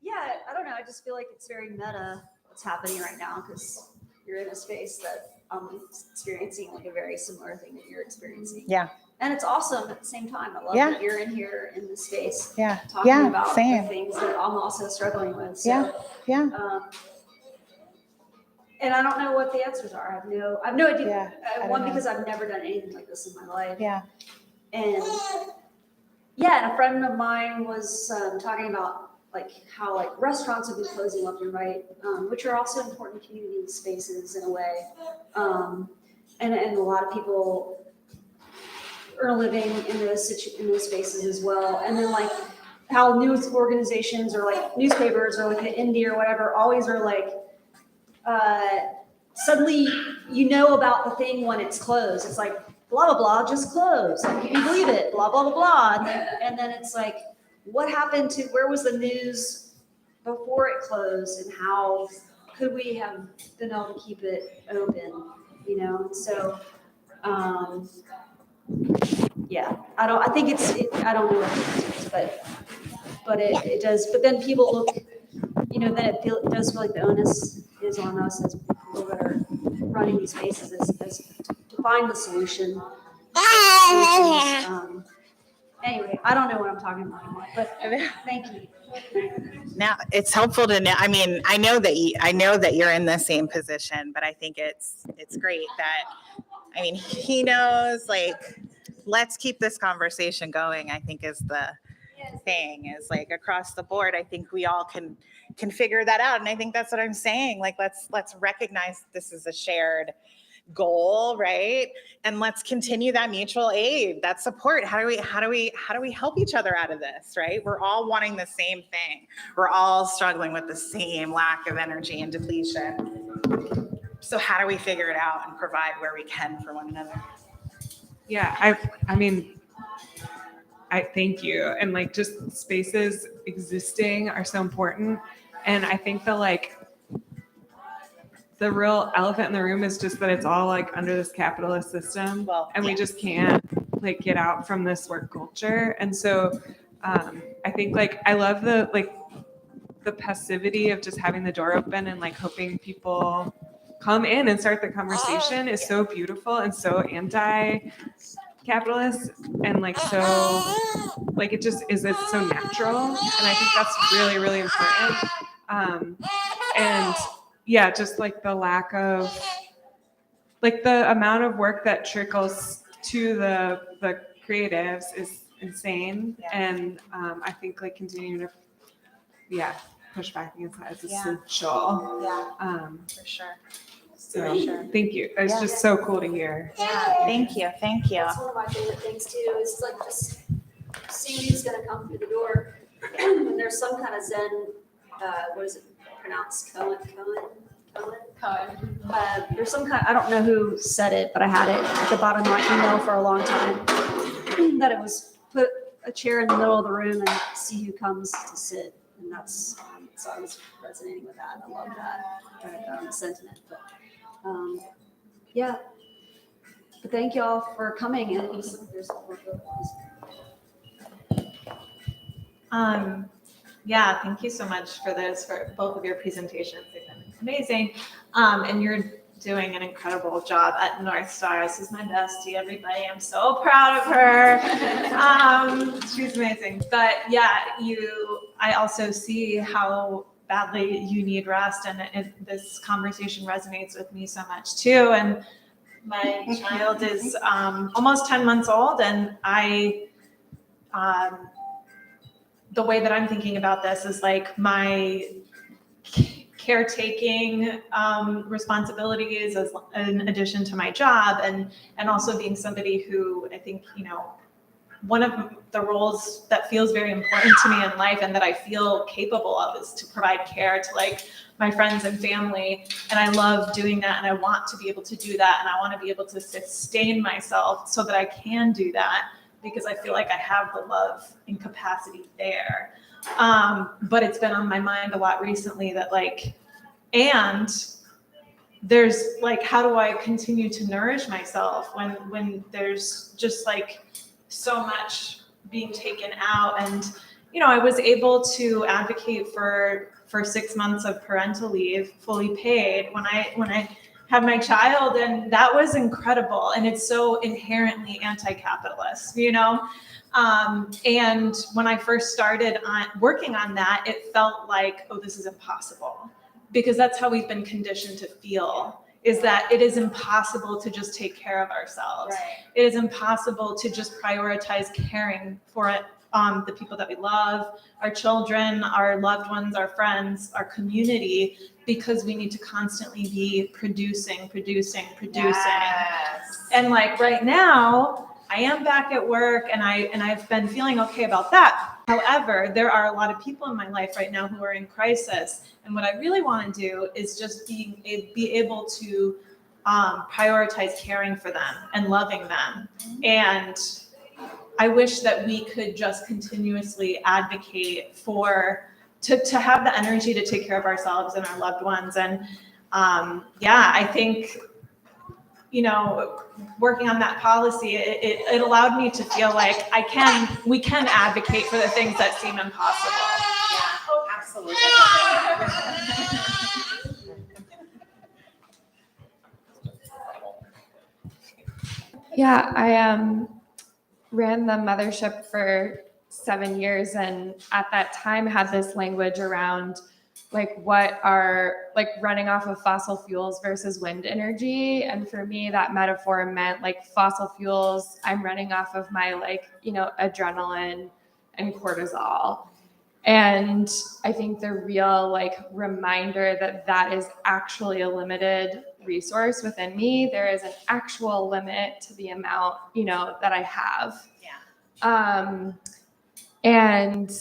Yeah, I don't know. I just feel like it's very meta what's happening right now because you're in a space that I'm experiencing like a very similar thing that you're experiencing. Yeah. And it's awesome at the same time. I love Yeah. that you're in here in this space Yeah. talking Yeah, about same. the things that I'm also struggling with. So, Yeah. Yeah. And I don't know what the answers are. I have no idea. Yeah, I don't One, know. because I've never done anything like this in my life. Yeah. And yeah, and a friend of mine was talking about like how like restaurants have been closing left and right, which are also important community spaces in a way. And a lot of people are living in those spaces as well. And then like how news organizations or like newspapers or like the Indie or whatever always are like, suddenly you know about the thing when it's closed. It's like, blah, blah, blah, just closed. Like, can you believe it? Blah, blah, blah, blah. And then it's like, what happened to, where was the news before it closed and how could we have been able to keep it open, you know? So, yeah, I don't know what it is, but it does, but then people look, you know, then it does feel like the onus is on us as people that are running these spaces as to find the solution. Anyway, I don't know what I'm talking about anymore, but thank you. Now it's helpful to know. I mean, I know that you're in the same position, but I think it's great that, I mean, he knows, like, let's keep this conversation going, I think is the thing, is like across the board. I think we all can figure that out. And I think that's what I'm saying. Like, let's recognize this is a shared goal, right? And let's continue that mutual aid, that support. How do we help each other out of this, right? We're all wanting the same thing. We're all struggling with the same lack of energy and depletion. So how do we figure it out and provide where we can for one another? Yeah, I mean, I thank you. And like just spaces existing are so important. And I think that like the real elephant in the room is just that it's all like under this capitalist system, we just can't like get out from this work culture. And so I think like I love the passivity of just having the door open and like hoping people come in and start the conversation is so beautiful and so anti-capitalist and like so like it just is, it's so natural, and I think that's really, really important. And yeah, just like the lack of like the amount of work that trickles to the creatives is insane. And I think like continuing to push back against that is essential. For sure. So thank you. It's just so cool to hear. Thank you. That's one of my favorite things too, is like just seeing who's gonna come through the door. And there's some kind of Zen, what is it pronounced? Cohen. There's some kind, I don't know who said it, but I had it at the bottom of my email for a long time, that it was put a chair in the middle of the room and see who comes to sit. And that's, so I was resonating with that. I love that sentiment. But yeah. But thank y'all for coming. And there's Yeah, thank you so much for both of your presentations. They've been amazing. And you're doing an incredible job at Northstar. This is my bestie, everybody. I'm so proud of her. She's amazing. But yeah, I also see how badly you need rest, and this conversation resonates with me so much too. And my child is almost 10 months old, and the way that I'm thinking about this is like my caretaking responsibilities as in addition to my job, and also being somebody who I think, one of the roles that feels very important to me in life and that I feel capable of is to provide care to like my friends and family. And I love doing that. And I want to be able to do that. And I want to be able to sustain myself so that I can do that, because I feel like I have the love and capacity there. But it's been on my mind a lot recently that like, and there's like, how do I continue to nourish myself when there's just like so much being taken out? And, you know, I was able to advocate for 6 months of parental leave, fully paid, when I had my child, and that was incredible. And it's so inherently anti-capitalist, you know? And when I first started working on that, it felt like, oh, this is impossible. Because that's how we've been conditioned to feel, is that it is impossible to just take care of ourselves. Right. It is impossible to just prioritize caring for the people that we love, our children, our loved ones, our friends, our community, because we need to constantly be producing. Yes. And like right now, I am back at work and I've been feeling okay about that. However, there are a lot of people in my life right now who are in crisis. And what I really want to do is just be able to prioritize caring for them and loving them. And I wish that we could just continuously advocate to have the energy to take care of ourselves and our loved ones. And I think, you know, working on that policy, it allowed me to feel like we can advocate for the things that seem impossible. Yeah, oh, absolutely. Yeah, I ran the mothership for 7 years, and at that time had this language around like what are like running off of fossil fuels versus wind energy. And for me, that metaphor meant like fossil fuels, I'm running off of my like, you know, adrenaline and cortisol. And I think the real like reminder that is actually a limited resource within me. There is an actual limit to the amount, you know, that I have. Yeah. And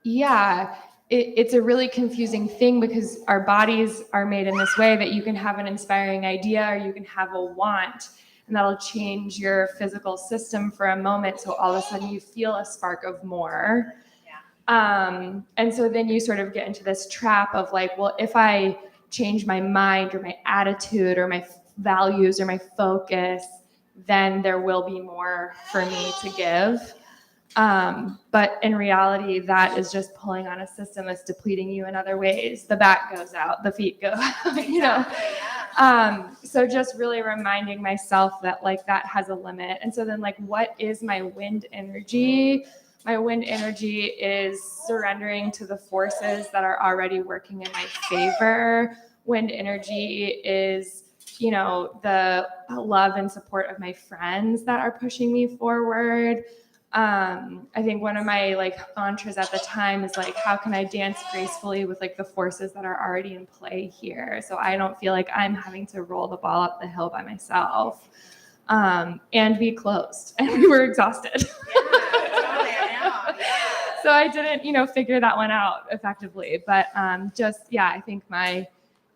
yeah, it's a really confusing thing because our bodies are made in this way that you can have an inspiring idea or you can have a want, and that'll change your physical system for a moment. So all of a sudden you feel a spark of more. Yeah. And so then you sort of get into this trap of like, well, if I change my mind or my attitude or my values or my focus, then there will be more for me to give. But in reality, that is just pulling on a system that's depleting you in other ways. The back goes out, the feet go, you know. So just really reminding myself that like that has a limit. And so then like, what is my wind energy? My wind energy is surrendering to the forces that are already working in my favor. Wind energy is, you know, the love and support of my friends that are pushing me forward. I think one of my like mantras at the time is like, how can I dance gracefully with like the forces that are already in play here? So I don't feel like I'm having to roll the ball up the hill by myself. And be closed. And we were exhausted. So I didn't, you know, figure that one out effectively. But I think my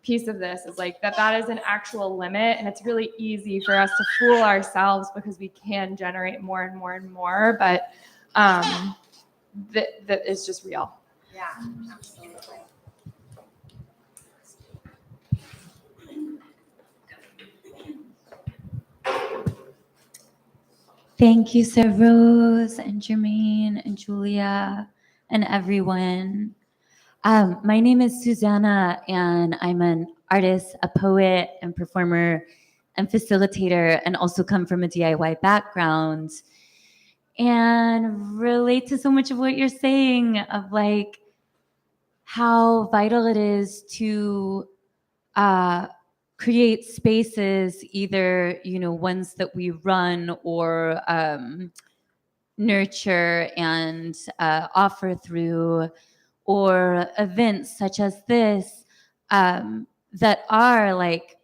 piece of this is like that is an actual limit, and it's really easy for us to fool ourselves because we can generate more and more and more, but that is just real. Yeah, absolutely. Thank you, Sir Rose and Germane and Julia and everyone. My name is Susanna, and I'm an artist, a poet, and performer, and facilitator, and also come from a DIY background, and relate to so much of what you're saying of like how vital it is to create spaces, either, you know, ones that we run or nurture and offer through, or events such as this that are like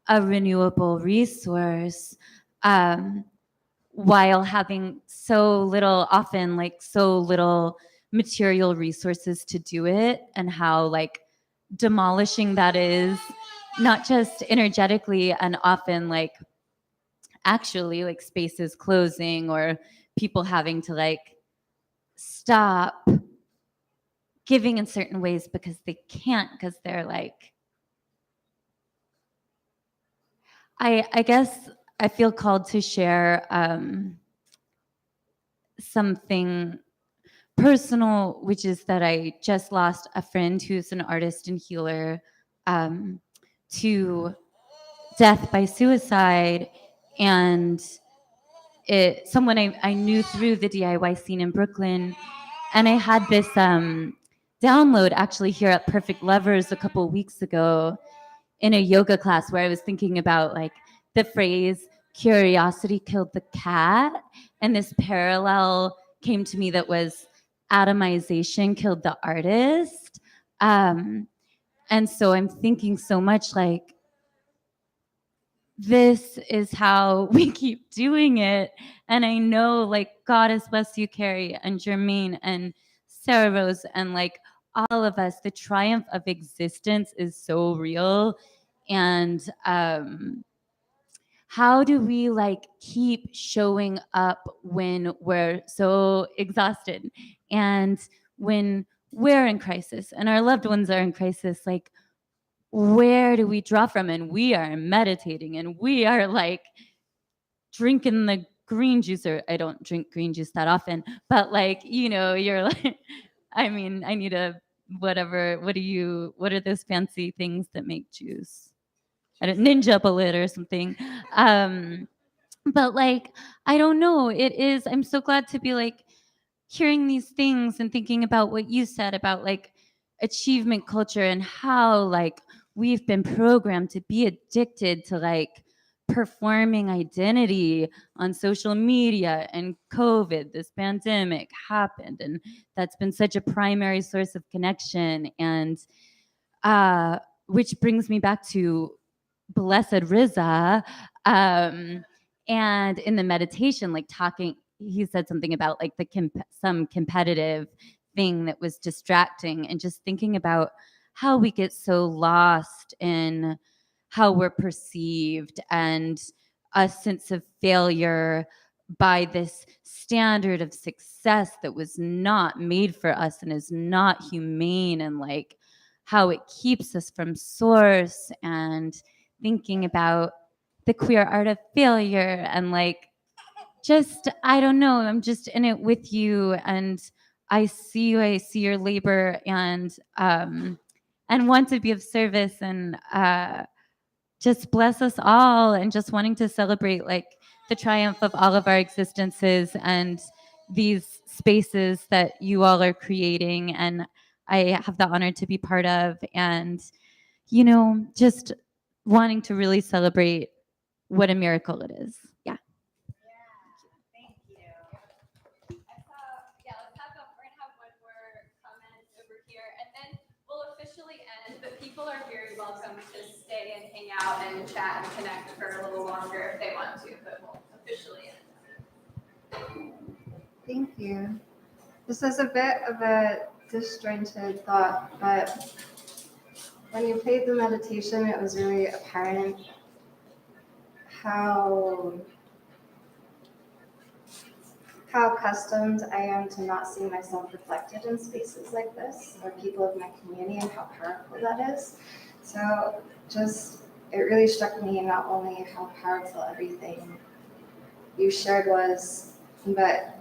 a renewable resource, while having so little, often like so little material resources to do it, and how like demolishing that is, not just energetically, and often like actually like spaces closing or people having to like stop giving in certain ways because they can't, because they're like, I guess I feel called to share something personal, which is that I just lost a friend who's an artist and healer to death by suicide. And someone I knew through the DIY scene in Brooklyn. And I had this download actually here at Perfect Lovers a couple weeks ago in a yoga class, where I was thinking about like the phrase curiosity killed the cat, and this parallel came to me that was atomization killed the artist. And so I'm thinking so much like, this is how we keep doing it. And I know like Goddess bless you, Carrie and Germane and Sarah Rose, and like all of us, the triumph of existence is so real. And how do we like keep showing up when we're so exhausted, and when we're in crisis and our loved ones are in crisis? Like, where do we draw from? And we are meditating, and we are like drinking the green juice, or I don't drink green juice that often, but like, you know, you're like, I mean, I need a whatever. What are those fancy things that make juice? I don't, ninja bullet or something. But like, I don't know. I'm so glad to be like hearing these things and thinking about what you said about like achievement culture, and how like we've been programmed to be addicted to like performing identity on social media, and COVID, this pandemic happened, and that's been such a primary source of connection. And which brings me back to Blessed Riza, and in the meditation, like talking, he said something about like some competitive thing that was distracting, and just thinking about how we get so lost in how we're perceived, and a sense of failure by this standard of success that was not made for us and is not humane, and like how it keeps us from source, and thinking about the queer art of failure, and like, just, I don't know, I'm just in it with you, and I see your labor, and want to be of service, and just bless us all, and just wanting to celebrate like the triumph of all of our existences, and these spaces that you all are creating, and I have the honor to be part of, and you know, just wanting to really celebrate what a miracle it is. Yeah. Thank you. Let's have, we're gonna have one more comment over here, and then we'll officially end, but people are very welcome to stay and hang out and chat and connect for a little longer if they want to, but we'll officially end. Thank you. This is a bit of a disjointed thought, but when you played the meditation, it was really apparent how accustomed I am to not seeing myself reflected in spaces like this, or people of my community, and how powerful that is. So it really struck me not only how powerful everything you shared was, but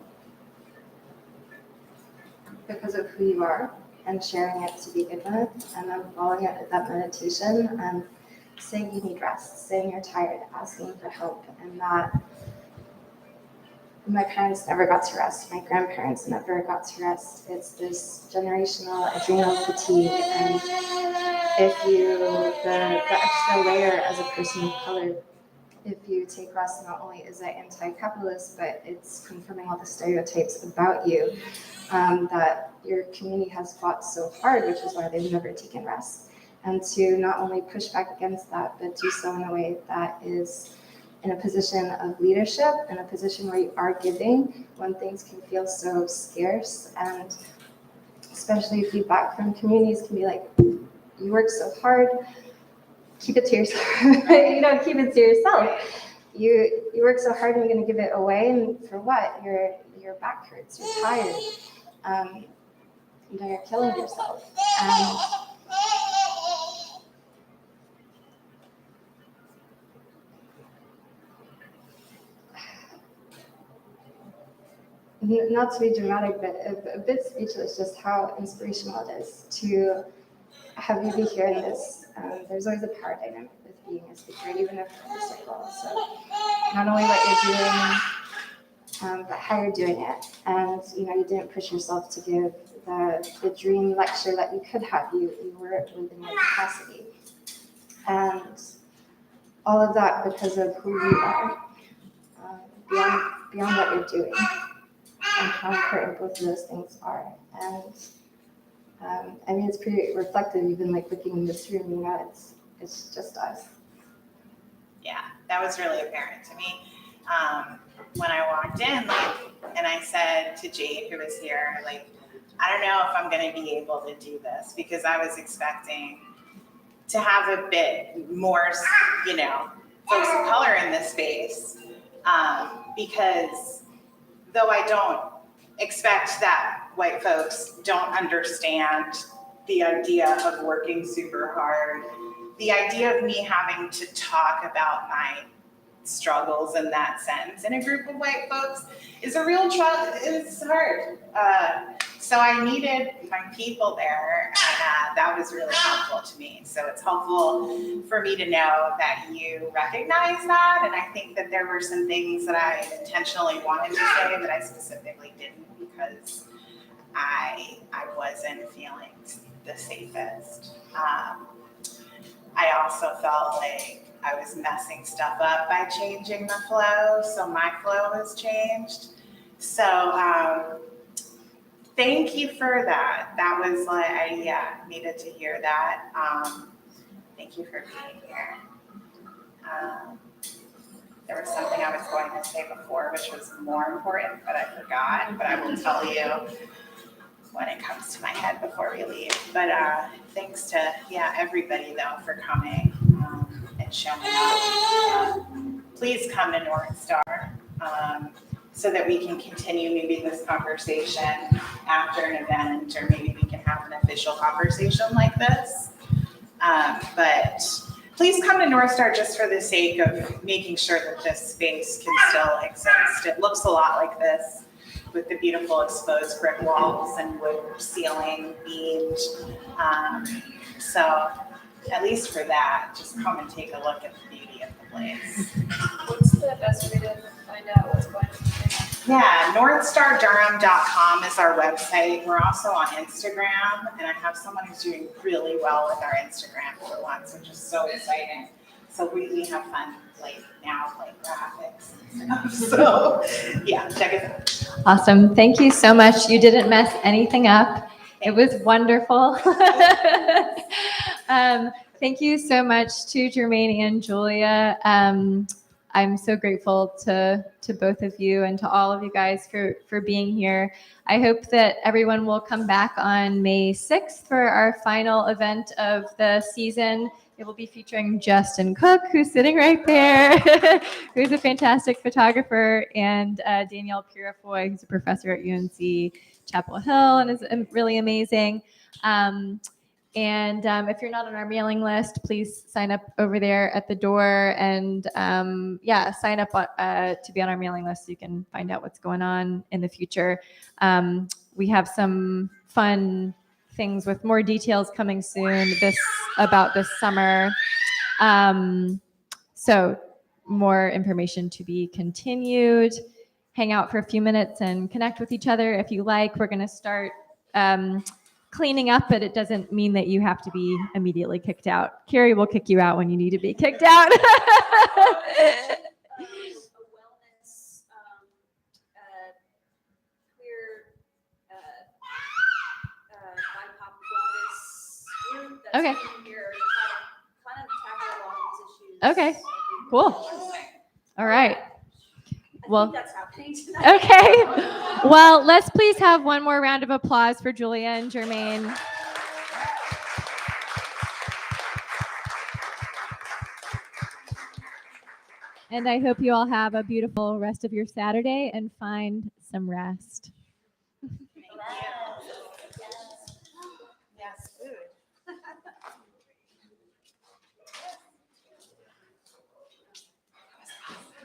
because of who you are, and sharing it to begin with, and then following it with that meditation, and saying you need rest, saying you're tired, asking for help, and that my parents never got to rest, my grandparents never got to rest. It's this generational adrenal fatigue, and the extra layer as a person of color, if you take rest, not only is it anti-capitalist, but it's confirming all the stereotypes about you that your community has fought so hard, which is why they've never taken rest. and to not only push back against that, but do so in a way that is in a position of leadership, in a position where you are giving when things can feel so scarce. And especially feedback from communities can be like, you work so hard, keep it to yourself. Keep it to yourself. You work so hard and you're gonna give it away, and for what? Your back hurts, you're tired, you're killing yourself. Not to be dramatic, but a bit speechless just how inspirational it is to have you be here in this. There's always a power dynamic with being a speaker, even if you're in a circle. So not only what you're doing, but how you're doing it. And you didn't push yourself to give the dream lecture that you could have. You were within your capacity. And all of that because of who you are, beyond what you're doing, and how important both of those things are. And it's pretty reflective, even like looking in this room, it's just us. Yeah, that was really apparent to me. When I walked in, and I said to Jade, who was here, I don't know if I'm going to be able to do this, because I was expecting to have a bit more, folks of color in this space, because though I don't expect that white folks don't understand the idea of working super hard, the idea of me having to talk about my struggles in that sense in a group of white folks is a real it's hard. So I needed my people there, and that was really helpful to me. So it's helpful for me to know that you recognize that, and I think that there were some things that I intentionally wanted to say that I specifically didn't, because I wasn't feeling the safest. I also felt like I was messing stuff up by changing the flow, so my flow has changed. So thank you for that. That was I needed to hear that. Thank you for being here. There was something I was going to say before, which was more important, but I forgot. But I will tell you when it comes to my head before we leave. But thanks to everybody though for coming and showing up. Please come to Northstar so that we can continue maybe this conversation after an event, or maybe we can have an official conversation like this. But please come to Northstar just for the sake of making sure that this space can still exist. It looks a lot like this, with the beautiful exposed brick walls and wood ceiling beamed. So at least for that, just come and take a look at the beauty of the place. What's the best way to find out what's going on? Yeah, northstardurham.com is our website. We're also on Instagram, and I have someone who's doing really well with our Instagram for once, which is so exciting. So we have fun now, graphics and stuff. So yeah, check it out. Awesome. Thank you so much. You didn't mess anything up. It was wonderful. Thank you so much to Germane and Julia. I'm so grateful to both of you and to all of you guys for being here. I hope that everyone will come back on May 6th for our final event of the season. It will be featuring Justin Cook, who's sitting right there, who's a fantastic photographer, and Danielle Purifoy, who's a professor at UNC Chapel Hill and is really amazing. And if you're not on our mailing list, please sign up over there at the door, and sign up to be on our mailing list so you can find out what's going on in the future. We have some fun things with more details coming soon about this summer. So more information to be continued. Hang out for a few minutes and connect with each other if you like. We're going to start cleaning up, but it doesn't mean that you have to be immediately kicked out. Carrie will kick you out when you need to be kicked out. Queer BIPOC wellness group that's Okay. here Okay, cool. All right. Well, That's happening tonight. okay. Well, let's please have one more round of applause for Julia and Germane. And I hope you all have a beautiful rest of your Saturday and find some rest.